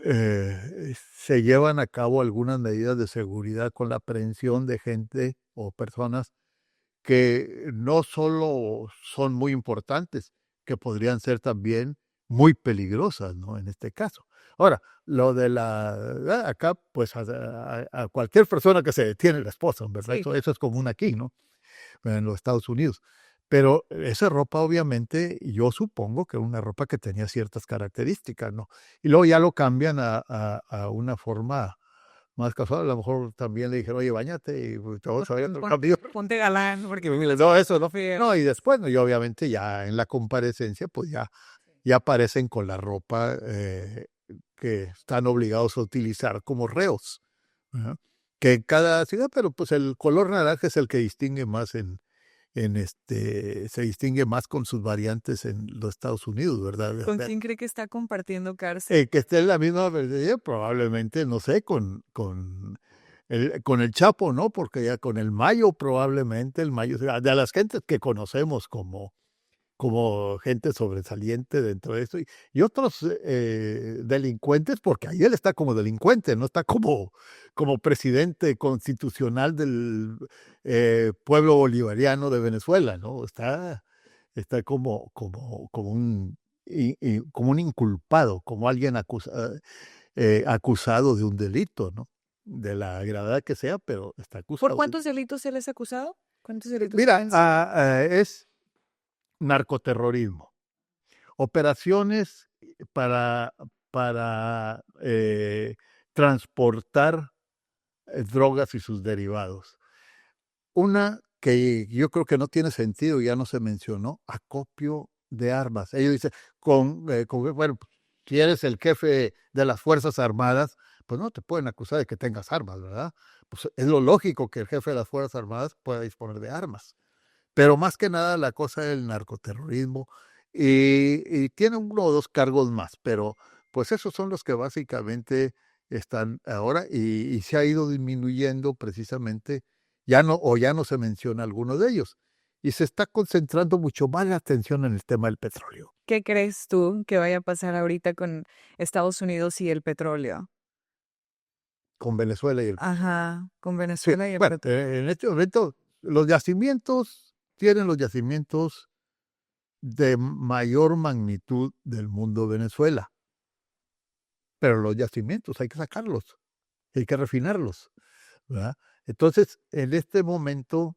se llevan a cabo algunas medidas de seguridad con la aprehensión de gente o personas que no solo son muy importantes, que podrían ser también muy peligrosas, ¿no? En este caso. Ahora, lo de acá, pues a cualquier persona que se detiene la esposa, ¿verdad? Sí. Eso es común aquí, ¿no? En los Estados Unidos. Pero esa ropa, obviamente, yo supongo que una ropa que tenía ciertas características, ¿no? Y luego ya lo cambian a una forma más casual. A lo mejor también le dijeron, oye, bañate, y pues, todos sabían el cambio. Ponte galán, porque No, eso no. feo. No, y después, ¿no? Y obviamente ya en la comparecencia, pues ya aparecen con la ropa que están obligados a utilizar como reos. ¿Verdad? Que en cada ciudad, pero pues el color naranja es el que distingue más se distingue más con sus variantes en los Estados Unidos, ¿verdad? ¿Con quién cree que está compartiendo cárcel? Que esté en la misma verdad, probablemente, no sé, con el Chapo, ¿no? Porque ya con el Mayo, probablemente, el Mayo, de las gentes que conocemos como gente sobresaliente dentro de esto, y otros delincuentes, porque ahí él está como delincuente, no está como presidente constitucional del pueblo bolivariano de Venezuela, ¿no? Está como un inculpado, como alguien acusado de un delito, ¿no? De la gravedad que sea, pero está ¿Por acusado. cuántos delitos él es acusado? ¿Cuántos delitos? Mira, es narcoterrorismo, operaciones para transportar drogas y sus derivados. Una que yo creo que no tiene sentido, ya no se mencionó, acopio de armas. Ellos dicen, bueno, si eres el jefe de las Fuerzas Armadas, pues no te pueden acusar de que tengas armas, ¿verdad? Pues es lo lógico que el jefe de las Fuerzas Armadas pueda disponer de armas. Pero más que nada la cosa del narcoterrorismo y tiene uno o dos cargos más, pero pues esos son los que básicamente están ahora y se ha ido disminuyendo precisamente, ya no se menciona alguno de ellos y se está concentrando mucho más la atención en el tema del petróleo. ¿Qué crees tú que vaya a pasar ahorita con Estados Unidos y el petróleo? Con Venezuela y el Ajá, con sí, Venezuela y el bueno, petróleo. en este momento los yacimientos tienen los yacimientos de mayor magnitud del mundo Venezuela. Pero los yacimientos hay que sacarlos, hay que refinarlos, ¿verdad? Entonces, en este momento,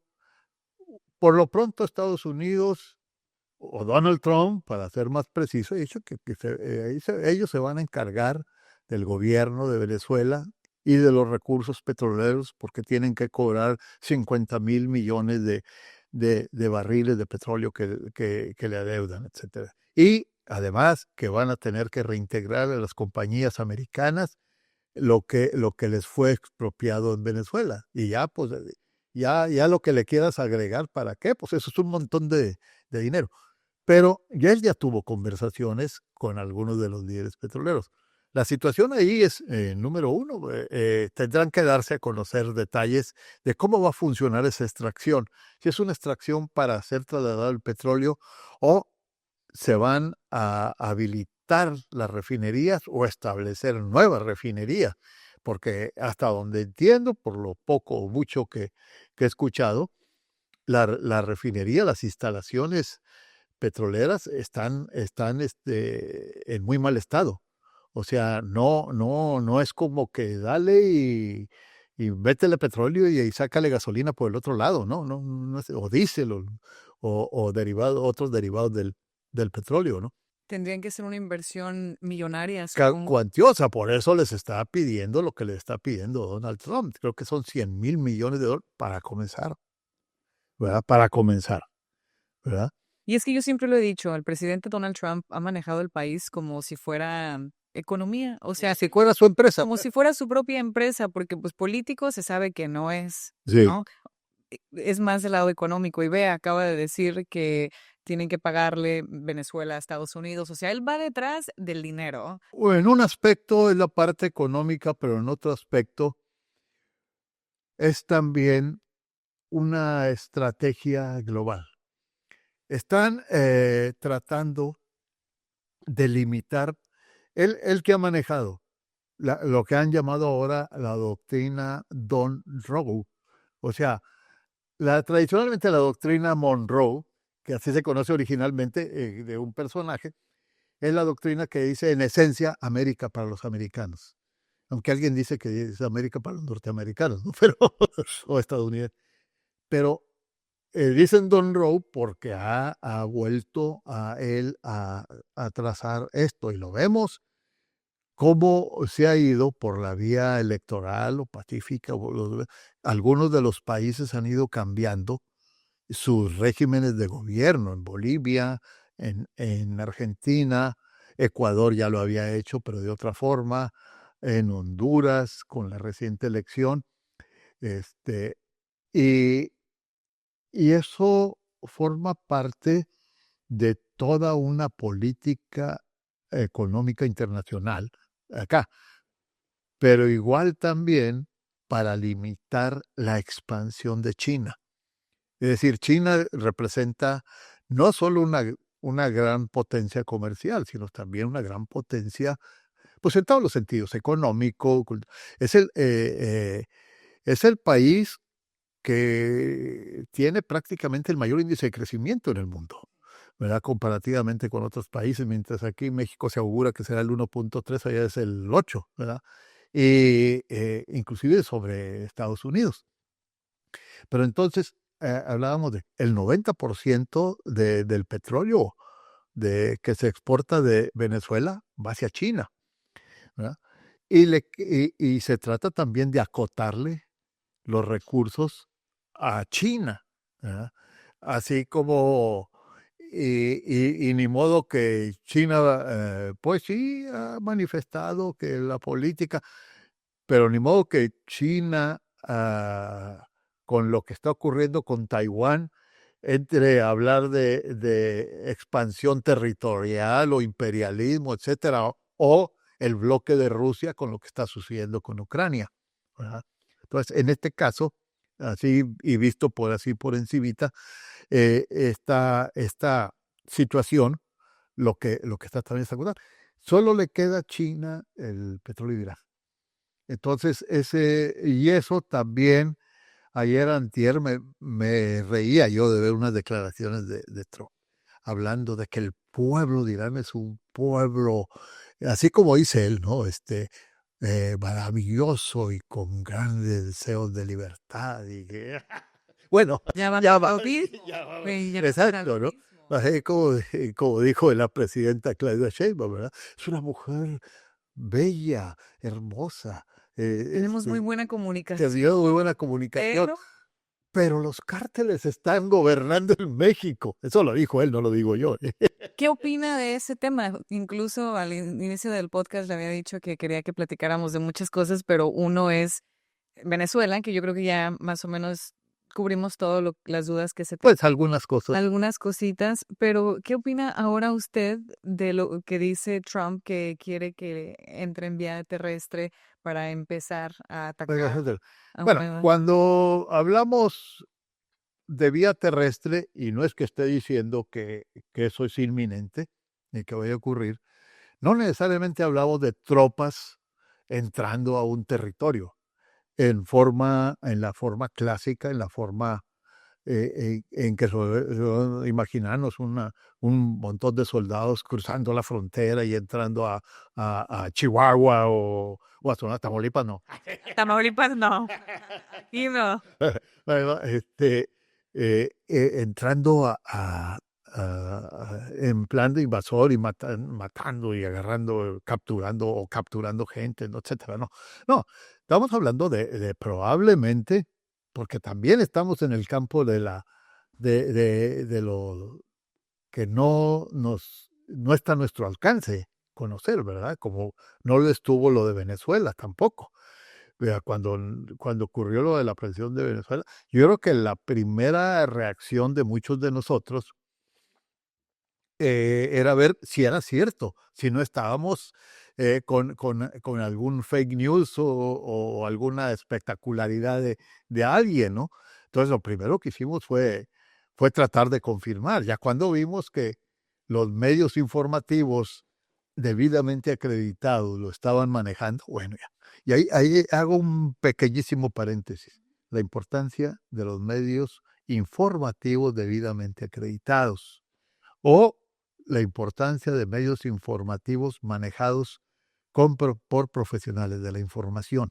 por lo pronto Estados Unidos o Donald Trump, para ser más preciso, ha dicho que ellos se van a encargar del gobierno de Venezuela y de los recursos petroleros porque tienen que cobrar 50,000 millones de barriles de petróleo que le adeudan, etcétera. Y además que van a tener que reintegrar a las compañías americanas lo que les fue expropiado en Venezuela. Y ya, pues, ya lo que le quieras agregar, ¿para qué? Pues eso es un montón de dinero. Pero él ya tuvo conversaciones con algunos de los líderes petroleros. La situación ahí es, número uno, tendrán que darse a conocer detalles de cómo va a funcionar esa extracción. Si es una extracción para hacer trasladado el petróleo o se van a habilitar las refinerías o establecer nuevas refinerías. Porque hasta donde entiendo, por lo poco o mucho que he escuchado, la refinería, las instalaciones petroleras están en muy mal estado. O sea, no es como que dale y métele petróleo y sácale gasolina por el otro lado, no o diésel o otros derivados del petróleo, ¿no? Tendrían que ser una inversión millonaria, supongo. Cuantiosa, por eso les está pidiendo lo que le está pidiendo Donald Trump. Creo que son $100,000 millones para comenzar, ¿verdad? Para comenzar, ¿verdad? Y es que yo siempre lo he dicho, el presidente Donald Trump ha manejado el país como si fuera economía, o sea, Si fuera su empresa. como si fuera su propia empresa, porque pues político se sabe que no es, Sí. ¿no? Es más del lado económico. Y ve, acaba de decir que tienen que pagarle Venezuela a Estados Unidos. O sea, él va detrás del dinero. O en un aspecto es la parte económica, pero en otro aspecto es también una estrategia global. Están tratando de limitar, el que ha manejado lo que han llamado ahora la doctrina Monroe. O sea, tradicionalmente la doctrina Monroe, que así se conoce originalmente de un personaje, es la doctrina que dice, en esencia, América para los americanos. Aunque alguien dice que es América para los norteamericanos, ¿no? Pero, o estadounidenses. Pero dicen Monroe porque ha vuelto a él a trazar esto. Y lo vemos cómo se ha ido por la vía electoral o pacífica. Algunos de los países han ido cambiando sus regímenes de gobierno. En Bolivia, en Argentina, Ecuador ya lo había hecho, pero de otra forma, en Honduras, con la reciente elección. Y, y eso forma parte de toda una política económica internacional acá, pero igual también para limitar la expansión de China. Es decir, China representa no solo una gran potencia comercial, sino también una gran potencia, pues en todos los sentidos, económico. Es el país que tiene prácticamente el mayor índice de crecimiento en el mundo, ¿verdad? Comparativamente con otros países, mientras aquí en México se augura que será el 1.3, allá es el 8, ¿verdad? Y inclusive sobre Estados Unidos. Pero entonces hablábamos de el 90% del petróleo que se exporta de Venezuela va hacia China, ¿verdad? Y se trata también de acotarle los recursos a China, ¿verdad? Así como, y ni modo que China, pues sí, ha manifestado que la política, pero ni modo que China, con lo que está ocurriendo con Taiwán, entre a hablar de expansión territorial o imperialismo, etcétera, o el bloque de Rusia con lo que está sucediendo con Ucrania, ¿verdad? Entonces, en este caso, así y visto por encimita, esta situación, lo que está también es acordar. Solo le queda a China el petróleo de Irán. Entonces, y eso también, ayer antier me reía yo de ver unas declaraciones de Trump, hablando de que el pueblo de Irán es un pueblo, así como dice él, ¿no? Maravilloso y con grandes deseos de libertad. Y que, bueno, Ya va. ya va. Ya va. Exacto, ¿no? Así como dijo la presidenta Claudia Sheinbaum, ¿verdad? Es una mujer bella, hermosa. Tenemos muy buena Que comunicación. dio muy buena comunicación. Pero los cárteles están gobernando en México. Eso lo dijo él, no lo digo yo. ¿Qué opina de ese tema? Incluso al inicio del podcast le había dicho que quería que platicáramos de muchas cosas, pero uno es Venezuela, que yo creo que ya más o menos cubrimos todas las dudas que se tienen. Pues algunas cosas. Algunas cositas, pero ¿qué opina ahora usted de lo que dice Trump, que quiere que entre en vía terrestre para empezar a atacar? Bueno, cuando hablamos de vía terrestre, y no es que esté diciendo que eso es inminente, ni que vaya a ocurrir, no necesariamente hablamos de tropas entrando a un territorio en la forma clásica, en la forma en que imaginarnos un montón de soldados cruzando la frontera y entrando a Chihuahua o a Sonora, Tamaulipas, no. Tamaulipas no. Y no. Bueno, entrando en plan de invasor y matando y agarrando, capturando gente, ¿no? Etcétera. No, no, estamos hablando de probablemente, porque también estamos en el campo de lo que no está a nuestro alcance conocer, ¿verdad? Como no lo estuvo lo de Venezuela tampoco. Vea, cuando ocurrió lo de la presión de Venezuela, yo creo que la primera reacción de muchos de nosotros era ver si era cierto, si no estábamos con algún fake news o alguna espectacularidad de alguien, ¿no? Entonces, lo primero que hicimos fue tratar de confirmar. Ya cuando vimos que los medios informativos debidamente acreditados lo estaban manejando, bueno, ya. Y ahí hago un pequeñísimo paréntesis. La importancia de los medios informativos debidamente acreditados o la importancia de medios informativos manejados por profesionales de la información,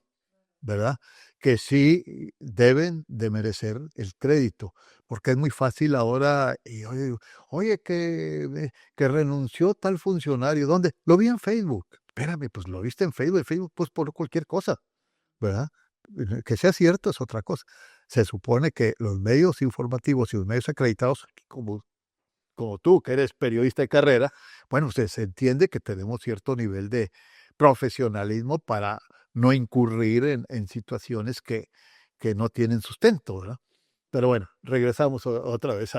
¿verdad? Que sí deben de merecer el crédito, porque es muy fácil ahora, y oye, que renunció tal funcionario, ¿dónde? Lo vi en Facebook. Espérame, pues lo viste en Facebook pues por cualquier cosa, ¿verdad? Que sea cierto es otra cosa. Se supone que los medios informativos y los medios acreditados, como tú, que eres periodista de carrera, bueno, se entiende que tenemos cierto nivel de profesionalismo para no incurrir en situaciones que no tienen sustento, ¿verdad? Pero bueno, regresamos otra vez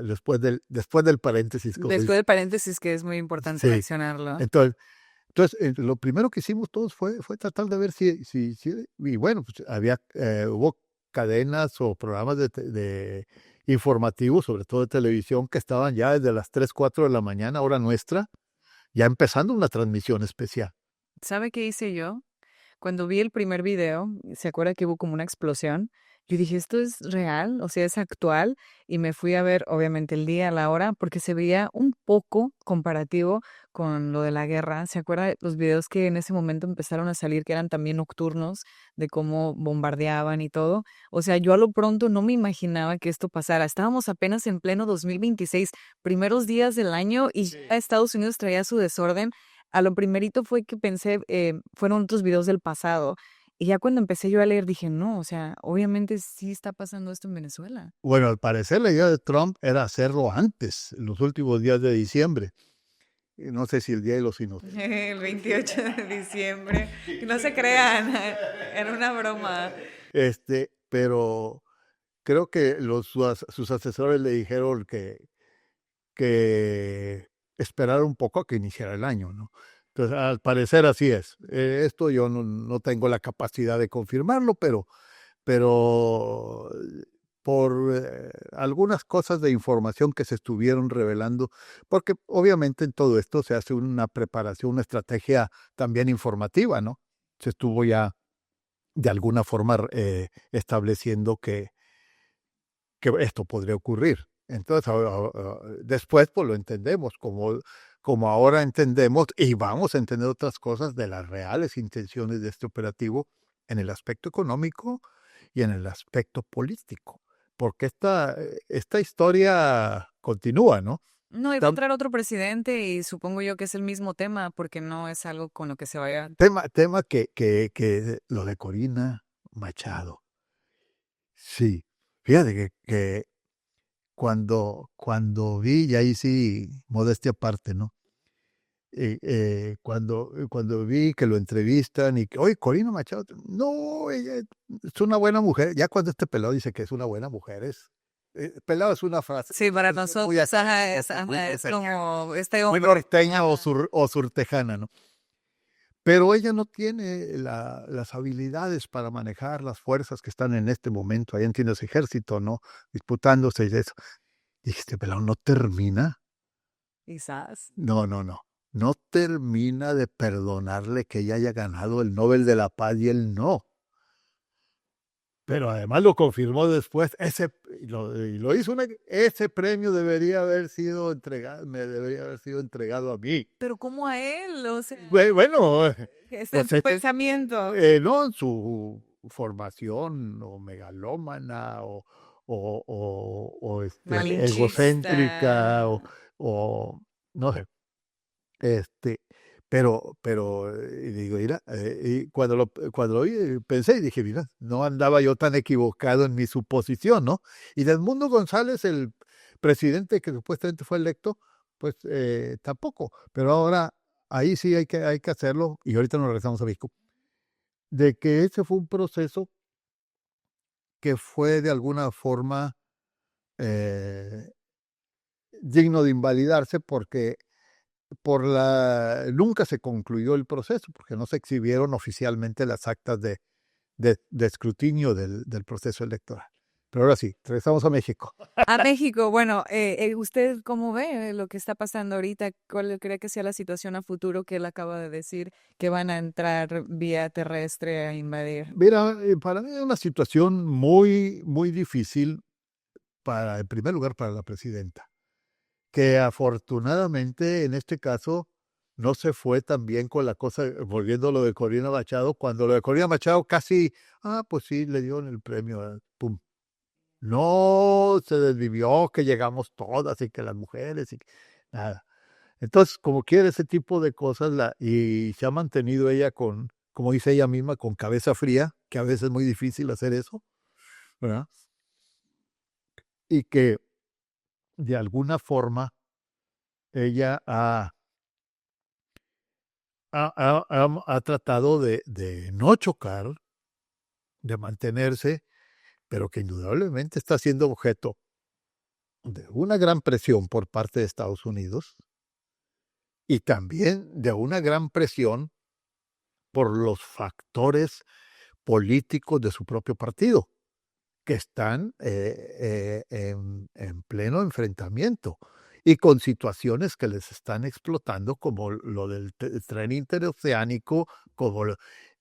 después del paréntesis. Después del paréntesis, que es muy importante Sí. mencionarlo. Entonces, lo primero que hicimos todos fue tratar de ver si y bueno, pues hubo cadenas o programas de informativos, sobre todo de televisión, que estaban ya desde las 3, 4 de la mañana, hora nuestra, ya empezando una transmisión especial. ¿Sabe qué hice yo? Cuando vi el primer video, ¿se acuerda que hubo como una explosión? Yo dije, ¿esto es real? O sea, ¿es actual? Y me fui a ver, obviamente, el día, la hora, porque se veía un poco comparativo con lo de la guerra. ¿Se acuerda de los videos que en ese momento empezaron a salir, que eran también nocturnos, de cómo bombardeaban y todo? O sea, yo a lo pronto no me imaginaba que esto pasara. Estábamos apenas en pleno 2026, primeros días del año, y ya Estados Unidos traía su desorden. A lo primerito fue que pensé, fueron otros videos del pasado. Y ya cuando empecé yo a leer dije, no, o sea, obviamente sí está pasando esto en Venezuela. Bueno, al parecer la idea de Trump era hacerlo antes, en los últimos días de diciembre. Y no sé si el Día de los Inocentes. El 28 de diciembre. Que no se crean, era una broma. Pero creo que sus asesores le dijeron que esperar un poco a que iniciara el año, ¿no? Entonces, al parecer así es. Esto yo no tengo la capacidad de confirmarlo, pero por algunas cosas de información que se estuvieron revelando, porque obviamente en todo esto se hace una preparación, una estrategia también informativa, ¿no? Se estuvo ya de alguna forma estableciendo que esto podría ocurrir. Entonces, después pues lo entendemos, como ahora entendemos y vamos a entender otras cosas de las reales intenciones de este operativo en el aspecto económico y en el aspecto político, porque esta historia continúa, ¿no? No, y va a entrar otro presidente y supongo yo que es el mismo tema, porque no es algo con lo que se vaya. Tema que lo de Corina Machado. Sí, fíjate que cuando vi, y ahí sí, modestia aparte, ¿no? Cuando vi que lo entrevistan y que, oye, Corina Machado, no, ella es una buena mujer. Ya cuando este pelado dice que es una buena mujer, pelado es una frase. Sí, para muy nosotros ajá, es como este muy hombre. norteña o surtejana, ¿no? Pero ella no tiene las habilidades para manejar las fuerzas que están en este momento, ahí entiende ese ejército, ¿no? Disputándose y eso. Dije, este pelado no termina. Quizás. No. No termina de perdonarle que ella haya ganado el Nobel de la Paz y él no. Pero además lo confirmó después. Lo hizo ese premio debería haber sido entregado a mí. Pero ¿cómo a él? O sea, Bueno, este pues pensamiento. no en su formación o megalómana egocéntrica Malinchista. o no sé. Pero y digo, mira, y cuando lo oí, pensé y dije, mira, no andaba yo tan equivocado en mi suposición, ¿no? Y de Edmundo González, el presidente que supuestamente fue electo, pues tampoco. Pero ahora, ahí sí hay que hacerlo, y ahorita nos regresamos a México, de que ese fue un proceso que fue de alguna forma eh, digno de invalidarse porque nunca se concluyó el proceso, porque no se exhibieron oficialmente las actas de escrutinio del proceso electoral. Pero ahora sí, regresamos a México. A México, bueno, ¿usted cómo ve lo que está pasando ahorita? ¿Cuál cree que sea la situación a futuro que él acaba de decir que van a entrar vía terrestre a invadir? Mira, para mí es una situación muy, muy difícil en primer lugar, para la presidenta, que afortunadamente en este caso no se fue tan bien con la cosa, volviendo a lo de Corina Machado, cuando lo de Corina Machado casi, pues sí, le dieron el premio, pum. No se desvivió que llegamos todas y que las mujeres y nada. Entonces, como quiere ese tipo de cosas, y se ha mantenido ella como dice ella misma, con cabeza fría, que a veces es muy difícil hacer eso, ¿verdad? Y que de alguna forma ella ha tratado de no chocar, de mantenerse, pero que indudablemente está siendo objeto de una gran presión por parte de Estados Unidos y también de una gran presión por los factores políticos de su propio partido, que están en pleno enfrentamiento y con situaciones que les están explotando, como lo del tren interoceánico,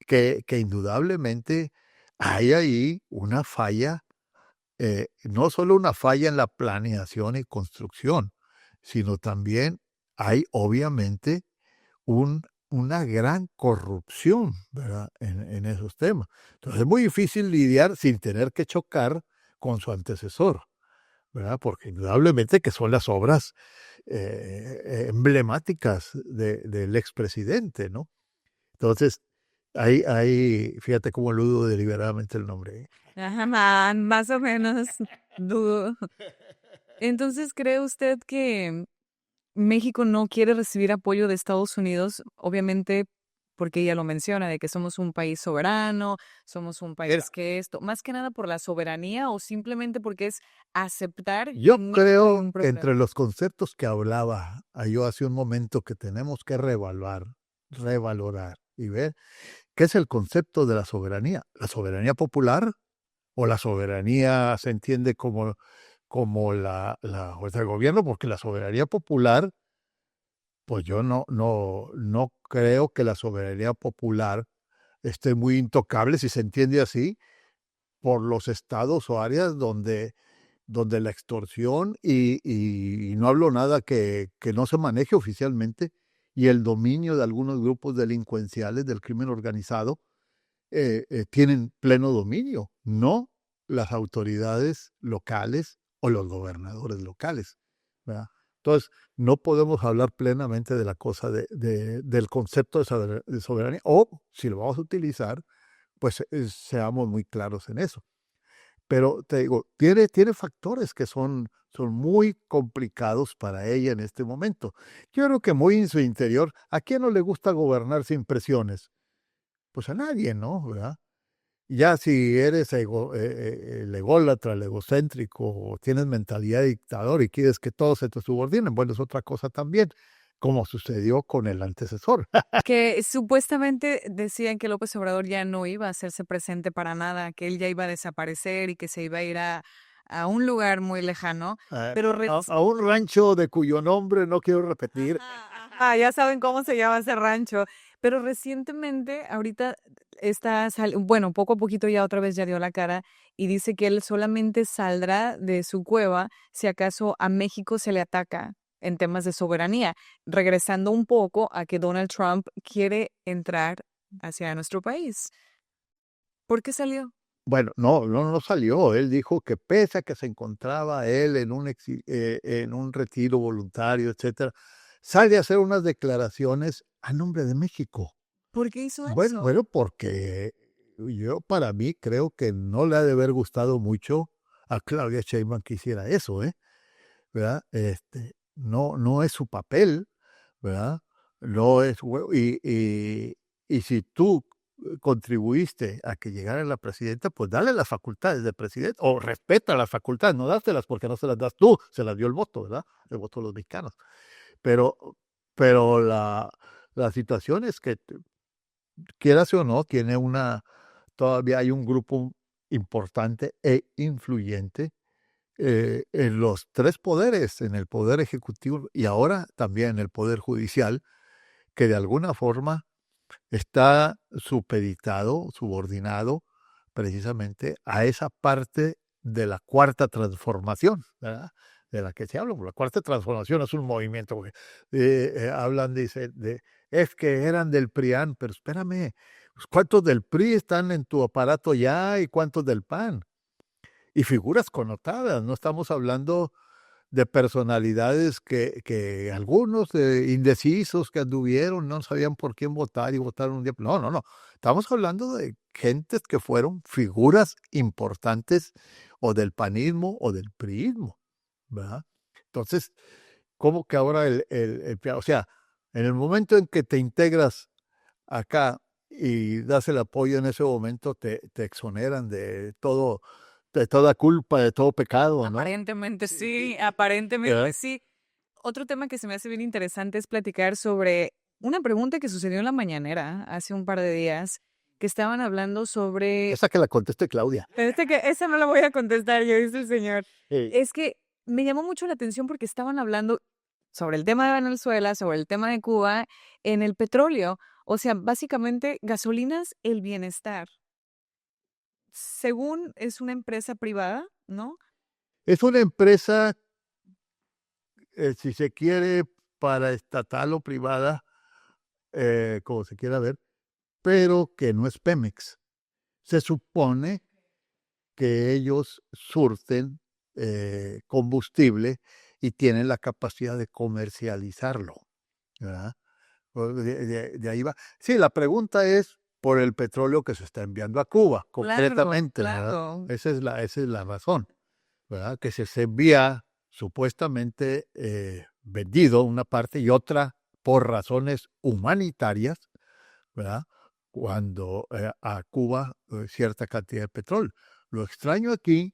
que indudablemente hay ahí una falla, no solo una falla en la planeación y construcción, sino también hay obviamente una gran corrupción, ¿verdad? En esos temas. Entonces es muy difícil lidiar sin tener que chocar con su antecesor, ¿verdad? Porque indudablemente que son las obras emblemáticas del expresidente, ¿no? Entonces, fíjate cómo eludo deliberadamente el nombre. Ajá, más o menos dudo. Entonces, ¿cree usted que México no quiere recibir apoyo de Estados Unidos? Obviamente, porque ella lo menciona, de que somos un país soberano, somos un Mira, país que esto, más que nada por la soberanía o simplemente porque es aceptar que yo en México hay creo un que problema. entre los conceptos que hablaba yo hace un momento que tenemos que revalorar y ver qué es el concepto de la soberanía. ¿La soberanía popular o la soberanía se entiende como la fuerza del gobierno? Porque la soberanía popular, pues yo no creo que la soberanía popular esté muy intocable, si se entiende así, por los estados o áreas donde la extorsión y no hablo nada que no se maneje oficialmente, y el dominio de algunos grupos delincuenciales del crimen organizado tienen pleno dominio, no las autoridades locales o los gobernadores locales, ¿verdad? Entonces, no podemos hablar plenamente de la cosa del concepto de soberanía, o si lo vamos a utilizar, pues seamos muy claros en eso. Pero te digo, tiene factores que son muy complicados para ella en este momento. Yo creo que muy en su interior, ¿a quién no le gusta gobernar sin presiones? Pues a nadie, ¿no? ¿Verdad? Ya si eres el ególatra, el egocéntrico, o tienes mentalidad de dictador y quieres que todos se te subordinen, bueno, es otra cosa también, como sucedió con el antecesor. Que supuestamente decían que López Obrador ya no iba a hacerse presente para nada, que él ya iba a desaparecer y que se iba a ir a un lugar muy lejano, pero A un rancho de cuyo nombre no quiero repetir. ya saben cómo se llama ese rancho. Pero recientemente, ahorita bueno, poco a poquito ya otra vez ya dio la cara y dice que él solamente saldrá de su cueva si acaso a México se le ataca en temas de soberanía, regresando un poco a que Donald Trump quiere entrar hacia nuestro país. ¿Por qué salió? Bueno, no salió. Él dijo que pese a que se encontraba él en un retiro voluntario, etcétera, sale a hacer unas declaraciones a nombre de México. ¿Por qué hizo Bueno, eso? porque yo para mí creo que no le ha de haber gustado mucho a Claudia Sheinbaum que hiciera eso, ¿verdad? No es su papel, ¿verdad? No es, y si tú contribuiste a que llegara la presidenta, pues dale las facultades de presidente, o respeta las facultades, no dáselas porque no se las das tú, se las dio el voto, ¿verdad? El voto de los mexicanos. Pero, pero la situación es que, quieras o no, todavía hay un grupo importante e influyente en los tres poderes, en el poder ejecutivo y ahora también en el poder judicial, que de alguna forma está supeditado, subordinado precisamente a esa parte de la cuarta transformación, ¿verdad? De la que se habla. La cuarta transformación es un movimiento, porque hablan, dice, es que eran del PRIAN, pero espérame, pues, ¿cuántos del PRI están en tu aparato ya y cuántos del PAN? Y figuras connotadas, no estamos hablando de personalidades que algunos indecisos que anduvieron, no sabían por quién votar y votaron un día. No. Estamos hablando de gentes que fueron figuras importantes o del panismo o del priismo, ¿verdad? Entonces, ¿cómo que ahora o sea, en el momento en que te integras acá y das el apoyo en ese momento, te exoneran de toda culpa, de todo pecado, ¿no? Aparentemente sí, aparentemente sí. Otro tema que se me hace bien interesante es platicar sobre una pregunta que sucedió en la mañanera hace un par de días, que estaban hablando sobre... Esa que la conteste Claudia. Pero esa no la voy a contestar yo, dice el señor. Sí. Es que me llamó mucho la atención porque estaban hablando sobre el tema de Venezuela, sobre el tema de Cuba, en el petróleo. O sea, básicamente, Gasolinas El Bienestar. Según es una empresa privada, ¿no? Es una empresa, si se quiere, paraestatal o privada, como se quiera ver, pero que no es Pemex. Se supone que ellos surten combustible y tienen la capacidad de comercializarlo, ¿verdad? De ahí va. Sí, la pregunta es por el petróleo que se está enviando a Cuba, concretamente, ¿verdad? Claro. Esa es la razón, ¿verdad? Que se envía supuestamente vendido una parte y otra por razones humanitarias, ¿verdad? Cuando a Cuba cierta cantidad de petróleo. Lo extraño aquí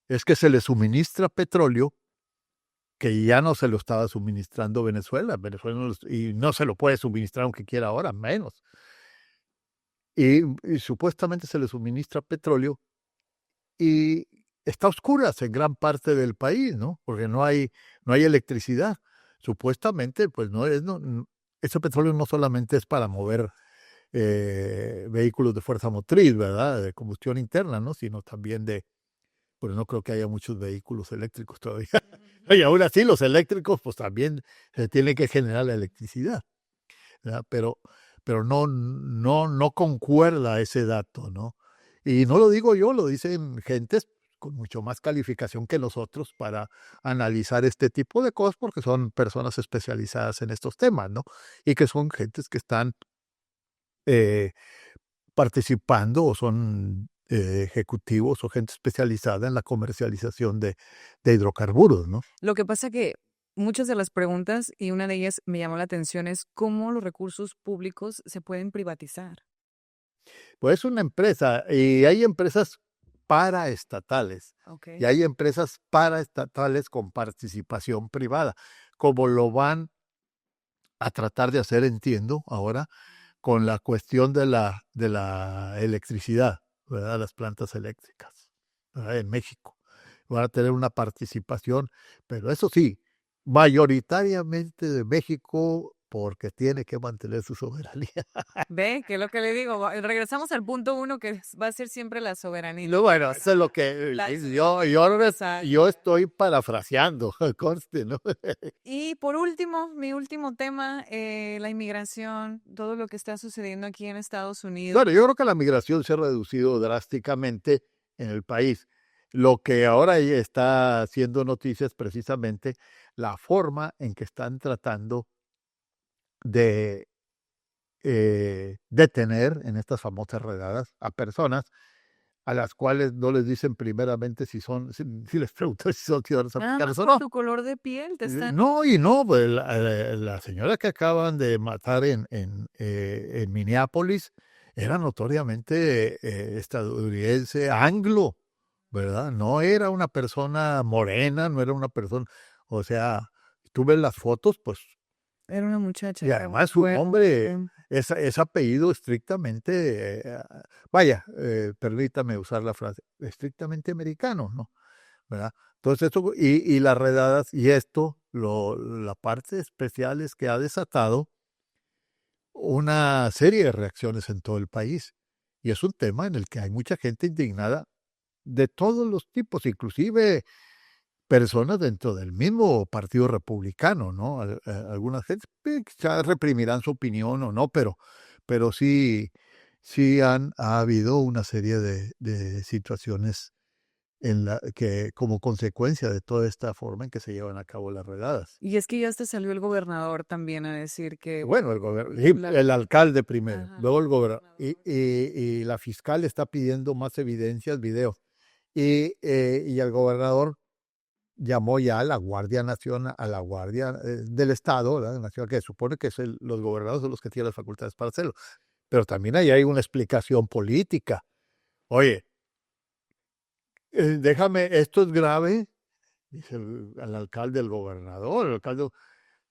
es que se le suministra petróleo que ya no se lo estaba suministrando Venezuela. Y no se lo puede suministrar aunque quiera ahora, menos. Y supuestamente se le suministra petróleo y está a oscuras en gran parte del país, ¿no? Porque no hay electricidad. Supuestamente, pues ese petróleo no solamente es para mover vehículos de fuerza motriz, ¿verdad? De combustión interna, ¿no? Sino también pues no creo que haya muchos vehículos eléctricos todavía. Y aún así los eléctricos, pues también se tiene que generar la electricidad, ¿verdad? Pero no concuerda ese dato, ¿no? Y no lo digo yo, lo dicen gentes con mucho más calificación que nosotros para analizar este tipo de cosas, porque son personas especializadas en estos temas, ¿no? Y que son gentes que están eh, participando o son ejecutivos o gente especializada en la comercialización de hidrocarburos, ¿no? Lo que pasa que muchas de las preguntas, y una de ellas me llamó la atención, es cómo los recursos públicos se pueden privatizar. Pues es una empresa y hay empresas paraestatales Ok. y hay empresas paraestatales con participación privada, como lo van a tratar de hacer, entiendo, ahora con la cuestión de la electricidad, ¿verdad? Las plantas eléctricas, ¿verdad? En México. Van a tener una participación, pero eso sí, mayoritariamente de México porque tiene que mantener su soberanía. Ve, que es lo que le digo. Regresamos al punto uno que va a ser siempre la Y soberanía. luego, bueno, eso es lo que La Exacto. yo estoy parafraseando, conste, ¿no? Y por último, mi último tema, la inmigración, todo lo que está sucediendo aquí en Estados Unidos. Bueno, yo creo que la migración se ha reducido drásticamente en el país. Lo que ahora ya está haciendo noticias es precisamente la forma en que están tratando de detener en estas famosas redadas a personas a las cuales no les dicen primeramente si les preguntan si son ciudadanos Nada americanos más o por no. tu color de piel te están... No, y no, pues la señora que acaban de matar en Minneapolis era notoriamente estadounidense, anglo, ¿verdad? No era una persona morena, no era una persona, o sea, tú ves las fotos, pues, Era una muchacha. y además su nombre es apellido estrictamente, vaya, permítame usar la frase, estrictamente americano, ¿no? ¿Verdad? Entonces, esto, y las redadas, y esto, la parte especial es que ha desatado una serie de reacciones en todo el país. Y es un tema en el que hay mucha gente indignada de todos los tipos, inclusive personas dentro del mismo partido republicano, ¿no? Algunas gentes quizás reprimirán su opinión o no, pero sí ha habido una serie de situaciones que como consecuencia de toda esta forma en que se llevan a cabo las redadas. Y es que ya hasta salió el gobernador también a decir que... Bueno, el alcalde primero, Ajá, luego el gobernador, gobernador. y la fiscal está pidiendo más evidencias, videos, y el gobernador llamó ya a la Guardia Nacional, a la Guardia del Estado, ¿verdad? Nacional, que supone que los gobernadores son los que tienen las facultades para hacerlo, pero también ahí hay una explicación política. Oye, déjame, esto es grave, dice al alcalde, el gobernador, el alcalde,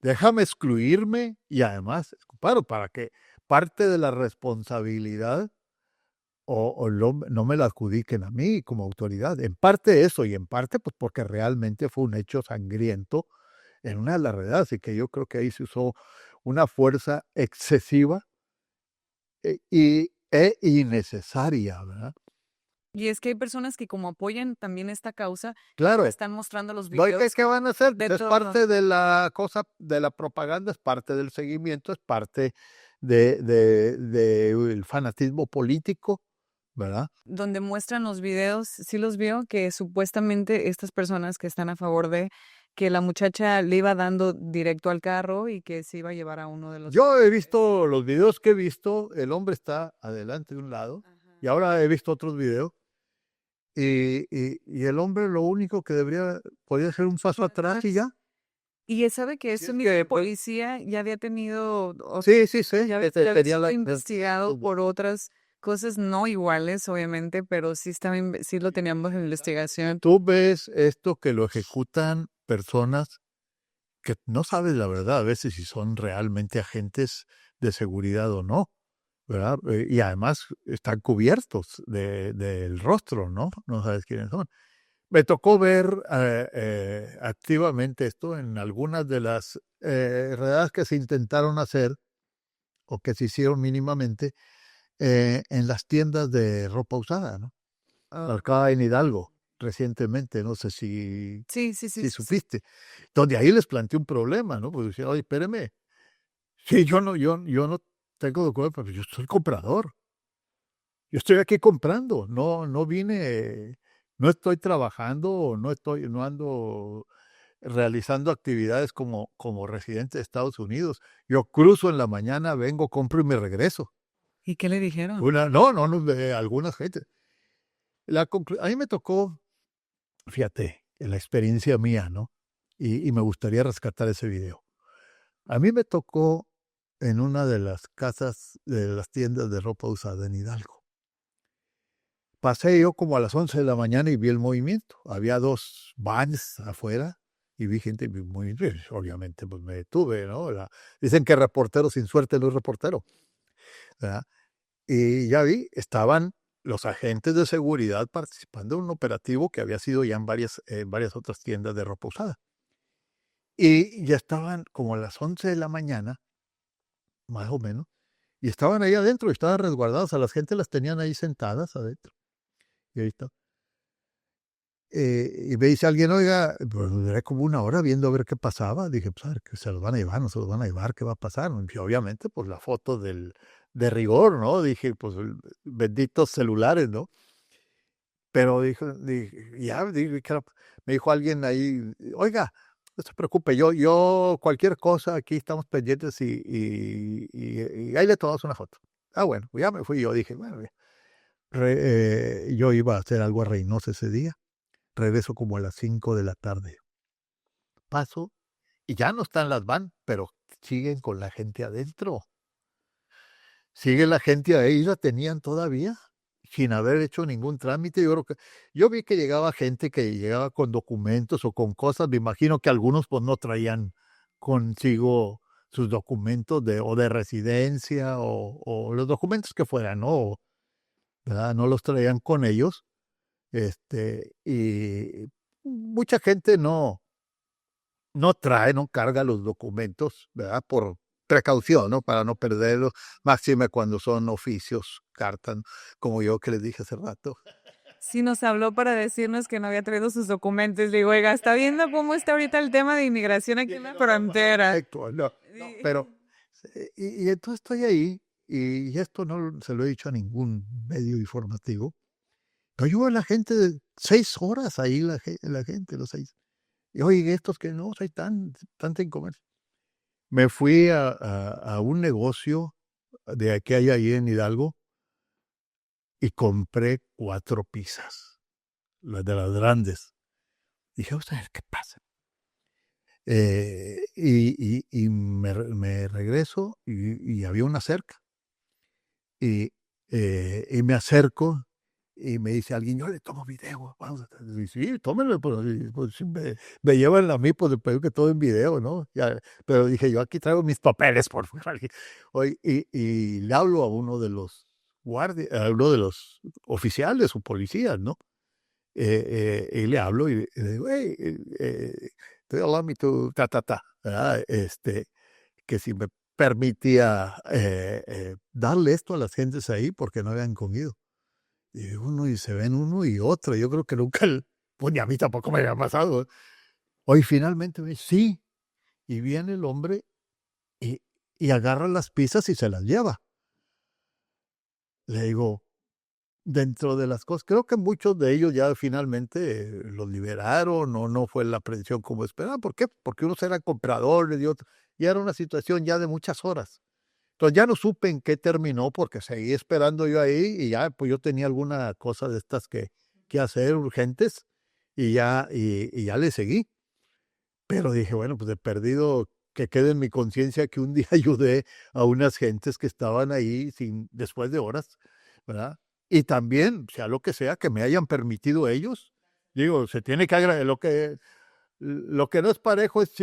déjame excluirme y además, claro, para que parte de la responsabilidad no me la adjudiquen a mí como autoridad. En parte eso y en parte pues porque realmente fue un hecho sangriento en una de las redadas y que yo creo que ahí se usó una fuerza excesiva e innecesaria, ¿verdad? Y es que hay personas que como apoyan también esta causa, Claro, están mostrando los no hay videos ¿qué van a hacer? de Es todo. parte de la cosa, de la propaganda, es parte del seguimiento, es parte del fanatismo político, ¿verdad? Donde muestran los videos, sí los vio, que supuestamente estas personas que están a favor de que la muchacha le iba dando directo al carro y que se iba a llevar a uno de los... Yo he visto los videos que he visto, el hombre está adelante de un lado, y ahora he visto otros videos, y el hombre lo único que podía hacer un paso atrás y ya. Y él sabe que Sí, ese es mismo que, policía ya había tenido, sí, ya había sido investigado por otras cosas no iguales, obviamente, pero sí sí lo teníamos en investigación. tú ves esto que lo ejecutan personas que no sabes la verdad a veces si son realmente agentes de seguridad o no, ¿verdad? Y además están cubiertos del rostro, ¿no? No sabes quiénes son. Me tocó ver activamente esto en algunas de las redadas que se intentaron hacer o que se hicieron mínimamente en las tiendas de ropa usada, ¿no? Acá en Hidalgo, recientemente, no sé Sí, si supiste, donde ahí les planteé un problema, ¿no? Pues decía, oye, espéreme, sí, yo no tengo documento, pero yo soy comprador. Yo estoy aquí comprando, no vine, no estoy trabajando, no ando realizando actividades como residente de Estados Unidos. Yo cruzo en la mañana, vengo, compro y me regreso. ¿Y qué le dijeron? Algunas gente. A mí me tocó, fíjate, en la experiencia mía, ¿no? Y me gustaría rescatar ese video. A mí me tocó en una de las casas, de las tiendas de ropa usada en Hidalgo. Pasé yo como a las 11 de la mañana y vi el movimiento. Había 2 vans afuera y vi gente muy, obviamente, pues me detuve, ¿no? Dicen que reportero sin suerte no es reportero, ¿verdad? Y ya vi, estaban los agentes de seguridad participando en un operativo que había sido ya en varias otras tiendas de ropa usada. Y ya estaban como a las 11 de la mañana más o menos, y estaban ahí adentro, y estaban resguardados, a las gente las tenían ahí sentadas adentro. Y ahí está. Y me dice alguien, oiga, pues duré como una hora viendo a ver qué pasaba. Dije, pues a ver, que se los van a llevar, no se los van a llevar, ¿qué va a pasar? Y obviamente, pues la foto de rigor, ¿no? Dije, pues benditos celulares, ¿no? Pero me dijo alguien ahí, oiga, no se preocupe, yo cualquier cosa, aquí estamos pendientes y ahí le tomamos una foto. Ah, bueno, ya me fui, yo dije, bueno, yo iba a hacer algo a Reynosa ese día, regreso como a las 5 de la tarde. Paso y ya no están las van, pero siguen con la gente adentro. Sigue la gente ahí, la tenían todavía, sin haber hecho ningún trámite. Yo vi que llegaba gente que llegaba con documentos o con cosas. Me imagino que algunos pues no traían consigo sus documentos o de residencia o los documentos que fueran, ¿no? ¿Verdad? No los traían con ellos. Y mucha gente no trae, no carga los documentos, ¿verdad? Por precaución, ¿no? Para no perderlos, máxime cuando son oficios, cartas, como yo que les dije hace rato. Sí nos habló para decirnos que no había traído sus documentos. Le digo, oiga, ¿está viendo cómo está ahorita el tema de inmigración aquí en la frontera? Perfecto, no, pero, y entonces estoy ahí, y esto no se lo he dicho a ningún medio informativo, pero yo veo a la gente de 6 horas ahí, la gente, los 6. Y oye, estos que no, hay tanta incomercio. Me fui a un negocio de que hay ahí en Hidalgo y compré 4 pizzas, las de las grandes. Dije, vamos a ver qué pasa. Y me regreso y había una cerca. Y me acerco y me dice alguien, yo le tomo video. Vamos y sí, tómenlo, pues, sí, me llevan a mí, pues le que todo en video, ¿no? Ya, pero dije, yo aquí traigo mis papeles, por favor. Oye, y le hablo a uno de los guardias, a uno de los oficiales o policías, ¿no? Y le hablo y le digo, hey, allow me to ¿verdad? Que si me permitía darle esto a las gentes ahí porque no habían comido. Y uno y se ven uno y otro. Yo creo que nunca, pues ni a mí tampoco me había pasado. Hoy finalmente me dice, sí. Y viene el hombre y, y agarra las pizzas y se las lleva. Le digo, dentro de las cosas, creo que muchos de ellos ya finalmente los liberaron o no fue la aprehensión como esperaban. ¿Por qué? Porque unos eran compradores y otros. Y era una situación ya de muchas horas. Entonces ya no supe en qué terminó porque seguí esperando yo ahí y ya pues yo tenía alguna cosa de estas que hacer urgentes y ya le seguí. Pero dije, bueno, pues de perdido que quede en mi conciencia que un día ayudé a unas gentes que estaban ahí después de horas, ¿verdad? Y también, sea lo que sea, que me hayan permitido ellos. Digo, se tiene que agradecer. Lo que no es parejo es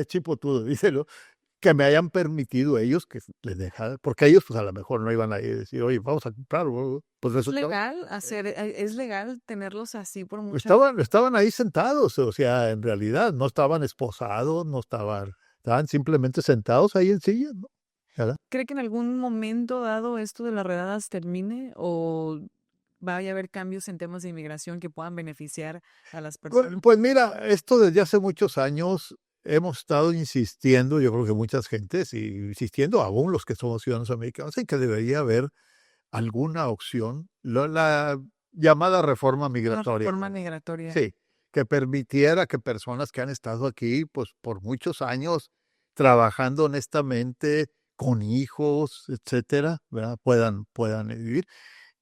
chipotudo, díselo. Que me hayan permitido ellos que les dejara, porque ellos pues a lo mejor no iban a ir a decir, oye, vamos a comprar, pues ¿Es resultaba, legal es legal tenerlos así por mucho? estaban ahí sentados, o sea, en realidad no estaban esposados, estaban simplemente sentados ahí en sillas, ¿no? ¿Verdad? ¿Cree que en algún momento dado esto de las redadas termine o vaya a haber cambios en temas de inmigración que puedan beneficiar a las personas? Pues mira, esto desde hace muchos años hemos estado insistiendo, yo creo que muchas gentes, y insistiendo aún los que somos ciudadanos americanos, en que debería haber alguna opción, la llamada reforma Una migratoria. reforma migratoria. Sí, que permitiera que personas que han estado aquí, pues, por muchos años, trabajando honestamente, con hijos, etcétera, ¿verdad? Puedan vivir.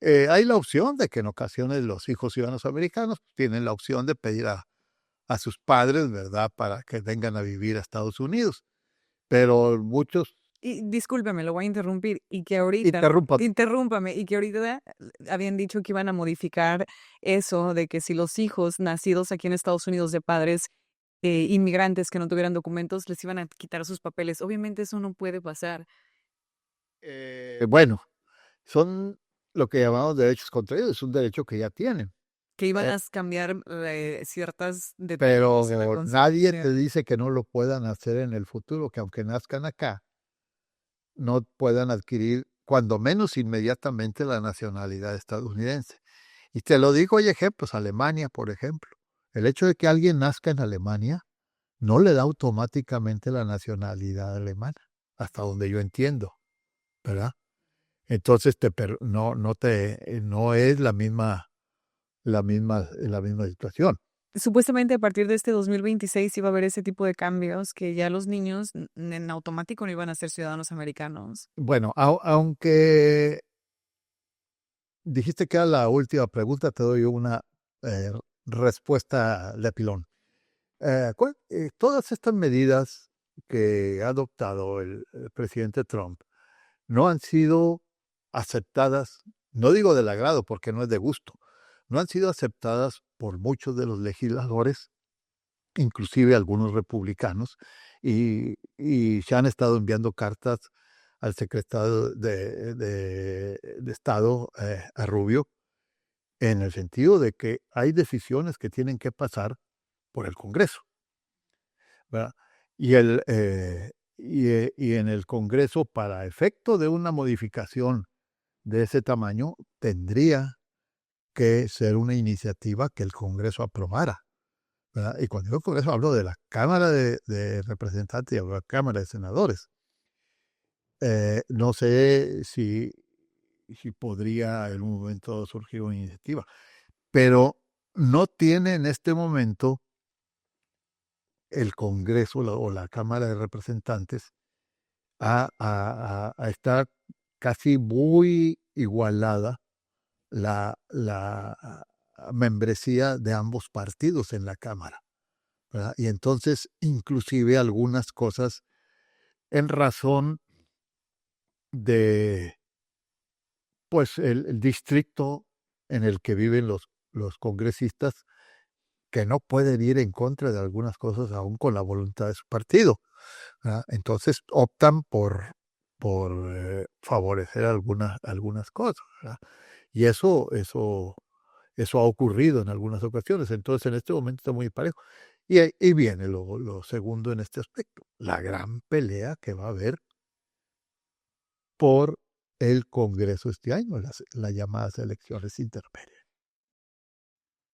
Hay la opción de que en ocasiones los hijos ciudadanos americanos tienen la opción de pedir a sus padres, ¿verdad? Para que vengan a vivir a Estados Unidos. Pero muchos Y discúlpeme, lo voy a interrumpir. Y que ahorita, interrumpan. interrúmpame, y que ahorita habían dicho que iban a modificar eso de que si los hijos nacidos aquí en Estados Unidos de padres inmigrantes que no tuvieran documentos les iban a quitar sus papeles. Obviamente eso no puede pasar. Bueno, son lo que llamamos derechos contraídos, es un derecho que ya tienen. Que iban a cambiar ciertas Pero detalles en la nadie te Constitución. dice que no lo puedan hacer en el futuro, que aunque nazcan acá, no puedan adquirir, cuando menos inmediatamente, la nacionalidad estadounidense. Y te lo digo, hay ejemplos, Alemania, por ejemplo. El hecho de que alguien nazca en Alemania no le da automáticamente la nacionalidad alemana, hasta donde yo entiendo, ¿verdad? Entonces no es la misma situación. Supuestamente a partir de este 2026 iba a haber ese tipo de cambios que ya los niños en automático no iban a ser ciudadanos americanos. Bueno, aunque dijiste que era la última pregunta, te doy una respuesta de pilón. Todas estas medidas que ha adoptado el presidente Trump no han sido aceptadas, no digo del agrado porque no es de gusto, no han sido aceptadas por muchos de los legisladores, inclusive algunos republicanos, y se han estado enviando cartas al secretario de Estado, a Rubio, en el sentido de que hay decisiones que tienen que pasar por el Congreso, ¿verdad? Y en el Congreso, para efecto de una modificación de ese tamaño, tendría que ser una iniciativa que el Congreso aprobara, ¿verdad? Y cuando digo Congreso, hablo de la Cámara de Representantes y la Cámara de Senadores. No sé si podría en un momento surgir una iniciativa, pero no tiene en este momento el Congreso o la Cámara de Representantes a estar casi muy igualada la membresía de ambos partidos en la Cámara, ¿verdad? Y entonces, inclusive algunas cosas en razón de, pues, el distrito en el que viven los congresistas, que no pueden ir en contra de algunas cosas aún con la voluntad de su partido, ¿verdad? Entonces optan por favorecer algunas cosas, ¿verdad? Y eso ha ocurrido en algunas ocasiones. Entonces, en este momento está muy parejo. Y viene lo segundo en este aspecto, la gran pelea que va a haber por el Congreso este año, las llamadas elecciones intermedias.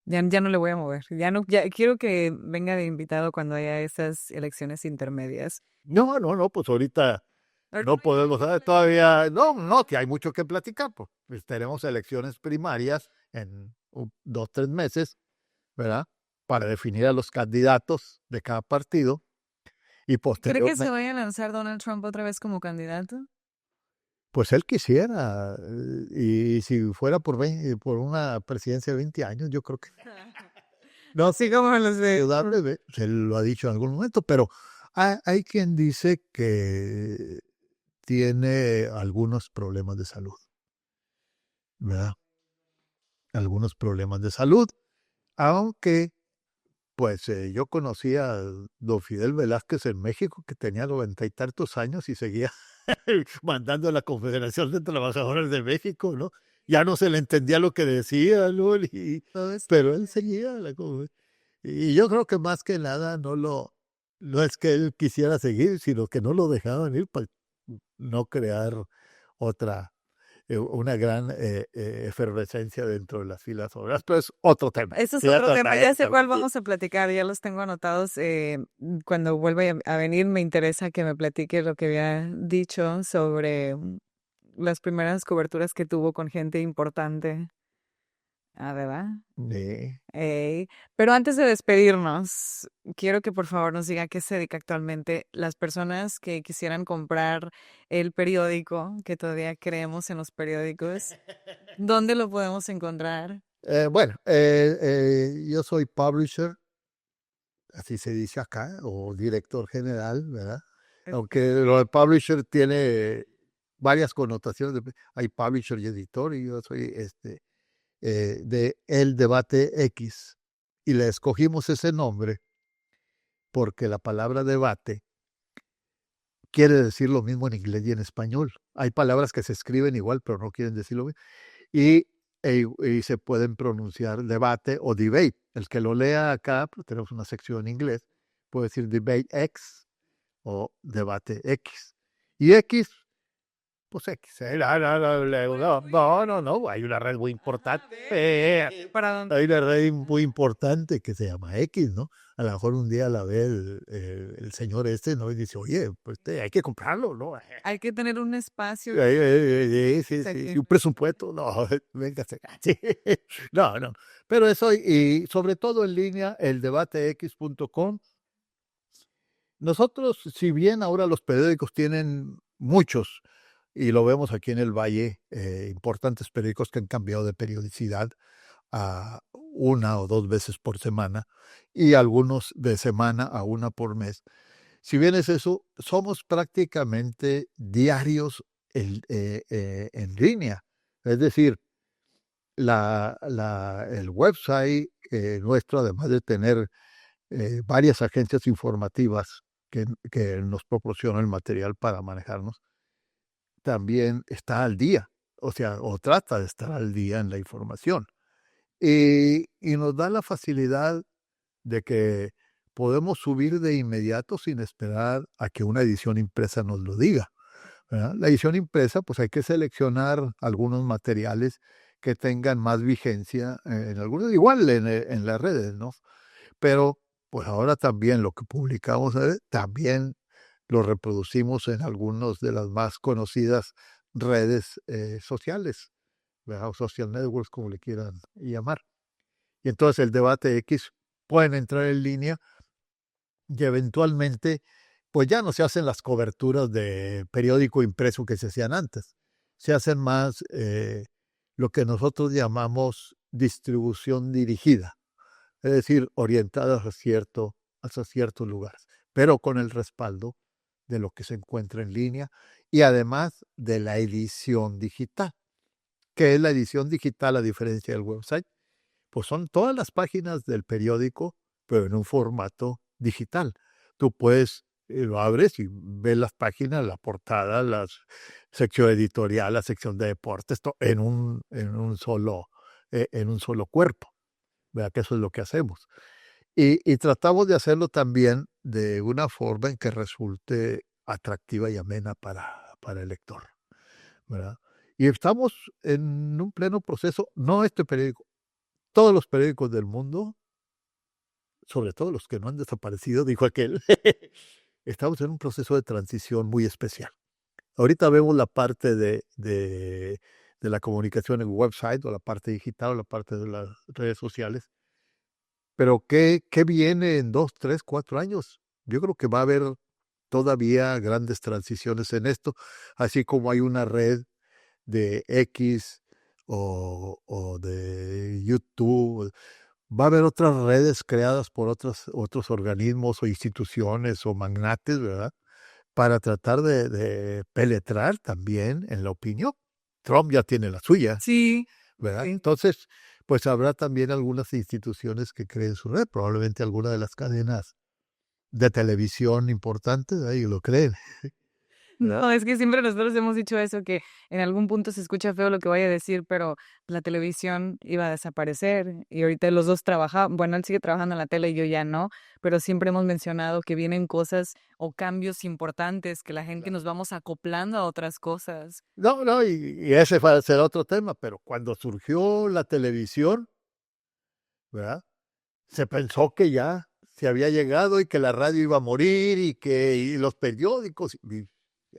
Ya no le voy a mover. Ya quiero que venga de invitado cuando haya esas elecciones intermedias. No, pues ahorita no podemos saber todavía, que hay mucho que platicar, pues tenemos elecciones primarias en 2, 3 meses, ¿verdad? Para definir a los candidatos de cada partido y ¿Cree que se posteriormente, vaya a lanzar Donald Trump otra vez como candidato? pues él quisiera, y si fuera por una presidencia de 20 años, yo creo que no, Sí, como los de... indudable, se lo ha dicho en algún momento, pero hay quien dice que tiene algunos problemas de salud, ¿verdad? Algunos problemas de salud, aunque pues yo conocí a don Fidel Velázquez en México, que tenía 90 y tantos años y seguía mandando a la Confederación de Trabajadores de México, ¿no? Ya no se le entendía lo que decía, ¿no? Pero él seguía y yo creo que más que nada no es que él quisiera seguir, sino que no lo dejaban ir para no crear una gran efervescencia dentro de las filas obreras, pero es otro tema. Eso es Ya otro tema. Ya sé cuál también. vamos a platicar. Ya los tengo anotados. Cuando vuelva a venir, me interesa que me platique lo que había dicho sobre las primeras coberturas que tuvo con gente importante. Ah, ¿verdad? Sí. Pero antes de despedirnos, quiero que por favor nos diga qué se dedica actualmente las personas que quisieran comprar el periódico, que todavía creemos en los periódicos. ¿Dónde lo podemos encontrar? Bueno, yo soy publisher, así se dice acá, o director general, ¿verdad? Aunque lo de publisher tiene varias connotaciones. Hay publisher y editor, y yo soy de El Debate X. Y le escogimos ese nombre porque la palabra debate quiere decir lo mismo en inglés y en español. Hay palabras que se escriben igual, pero no quieren decir lo mismo. Y se pueden pronunciar debate o debate. El que lo lea acá, pues tenemos una sección en inglés, puede decir debate X o debate X. Y X pues X. No, hay una red muy importante. ¿Para dónde? Hay una red muy importante que se llama X, ¿no? A lo mejor un día la ve el señor ¿no? Y dice, oye, pues hay que comprarlo, ¿no? Hay que tener un espacio. Sí, un presupuesto, no, véngase. Sí. No. Pero eso, y sobre todo en línea, eldebatex.com. Nosotros, si bien ahora los periódicos tienen muchos, y lo vemos aquí en el Valle, importantes periódicos que han cambiado de periodicidad a 1 o 2 veces por semana, y algunos de semana a 1 por mes. Si bien es eso, somos prácticamente diarios en línea. Es decir, el website nuestro, además de tener varias agencias informativas que nos proporcionan el material para manejarnos, también está al día, o sea, o trata de estar al día en la información. Y nos da la facilidad de que podemos subir de inmediato sin esperar a que una edición impresa nos lo diga, ¿verdad? La edición impresa, pues hay que seleccionar algunos materiales que tengan más vigencia en algunos, igual en las redes, ¿no? Pero pues ahora también lo que publicamos también lo reproducimos en algunas de las más conocidas redes sociales, ¿verdad? O social networks, como le quieran llamar. Y entonces el debate X pueden entrar en línea y eventualmente, pues ya no se hacen las coberturas de periódico impreso que se hacían antes. Se hacen más lo que nosotros llamamos distribución dirigida, es decir, orientadas hacia ciertos lugares, pero con el respaldo de lo que se encuentra en línea y además de la edición digital. ¿Qué es la edición digital a diferencia del website? Pues son todas las páginas del periódico, pero en un formato digital. Tú puedes, lo abres y ves las páginas, la portada, la sección editorial, la sección de deportes, en un solo cuerpo. ¿Verdad? Que eso es lo que hacemos. Y tratamos de hacerlo también de una forma en que resulte atractiva y amena para el lector, ¿verdad? Y estamos en un pleno proceso, no este periódico, todos los periódicos del mundo, sobre todo los que no han desaparecido, dijo aquel, estamos en un proceso de transición muy especial. Ahorita vemos la parte de la comunicación en website, o la parte digital, o la parte de las redes sociales. Pero ¿qué viene en 2, 3, 4 años? Yo creo que va a haber todavía grandes transiciones en esto, así como hay una red de X o de YouTube. Va a haber otras redes creadas por otros organismos o instituciones o magnates, ¿verdad? Para tratar de penetrar también en la opinión. Trump ya tiene la suya, Sí, ¿verdad? sí. Entonces, pues habrá también algunas instituciones que creen su red, probablemente alguna de las cadenas de televisión importantes, ahí lo creen. No, es que siempre nosotros hemos dicho eso, que en algún punto se escucha feo lo que vaya a decir, pero la televisión iba a desaparecer y ahorita los dos trabajan, bueno, él sigue trabajando en la tele y yo ya no, pero siempre hemos mencionado que vienen cosas o cambios importantes, que la gente nos vamos acoplando a otras cosas. No, y ese va a ser otro tema, pero cuando surgió la televisión, ¿verdad? Se pensó que ya se había llegado y que la radio iba a morir y los periódicos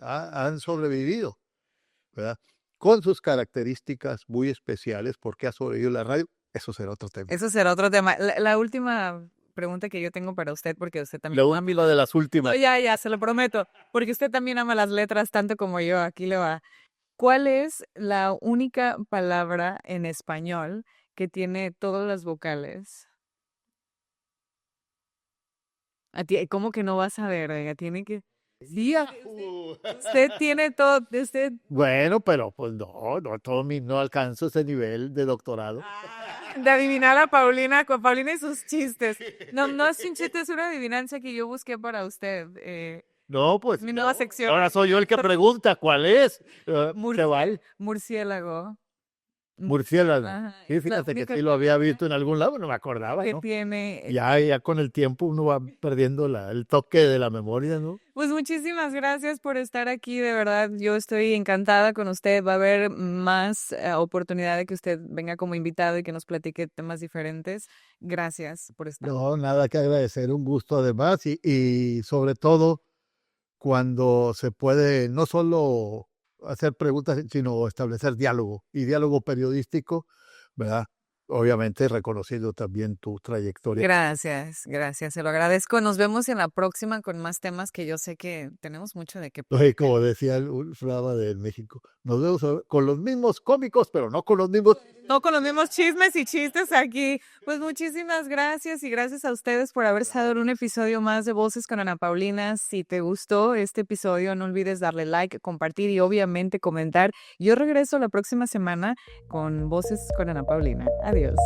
han sobrevivido, ¿verdad? Con sus características muy especiales, porque ha sobrevivido la radio, eso será otro tema. Eso será otro tema. La última pregunta que yo tengo para usted, porque usted también... Lo ámbito de las últimas. No, ya, se lo prometo, porque usted también ama las letras tanto como yo, aquí le va. ¿Cuál es la única palabra en español que tiene todas las vocales? ¿Cómo que no vas a ver? Oiga, tiene que... Sí, usted tiene todo, usted... Bueno, pero pues no no alcanzo ese nivel de doctorado. De adivinar a Paulina, con Paulina y sus chistes. No, no es un chiste, es una adivinanza que yo busqué para usted. No, pues Mi nueva sección. ahora soy yo el que pregunta cuál es. Mur- ¿Se vale? Murciélago. Murciélago. Ajá, Sí, la fíjate que única sí lo había visto en algún lado, no me acordaba, que ¿no? tiene. Ya con el tiempo uno va perdiendo el toque de la memoria, ¿no? Pues muchísimas gracias por estar aquí, de verdad, yo estoy encantada con usted, va a haber más oportunidad de que usted venga como invitado y que nos platique temas diferentes. Gracias por estar. No, nada que agradecer, un gusto además y sobre todo cuando se puede no solo hacer preguntas, sino establecer diálogo y diálogo periodístico, ¿verdad? Obviamente reconociendo también tu trayectoria. Gracias, gracias, se lo agradezco. Nos vemos en la próxima con más temas que yo sé que tenemos mucho de qué. Oye, como decía un Flava de México, nos vemos con los mismos cómicos, pero no con los mismos. No con los mismos chismes y chistes aquí. Pues muchísimas gracias y gracias a ustedes por haber estado en un episodio más de Voces con Ana Paulina. Si te gustó este episodio, no olvides darle like, compartir y obviamente comentar. Yo regreso la próxima semana con Voces con Ana Paulina. Adiós.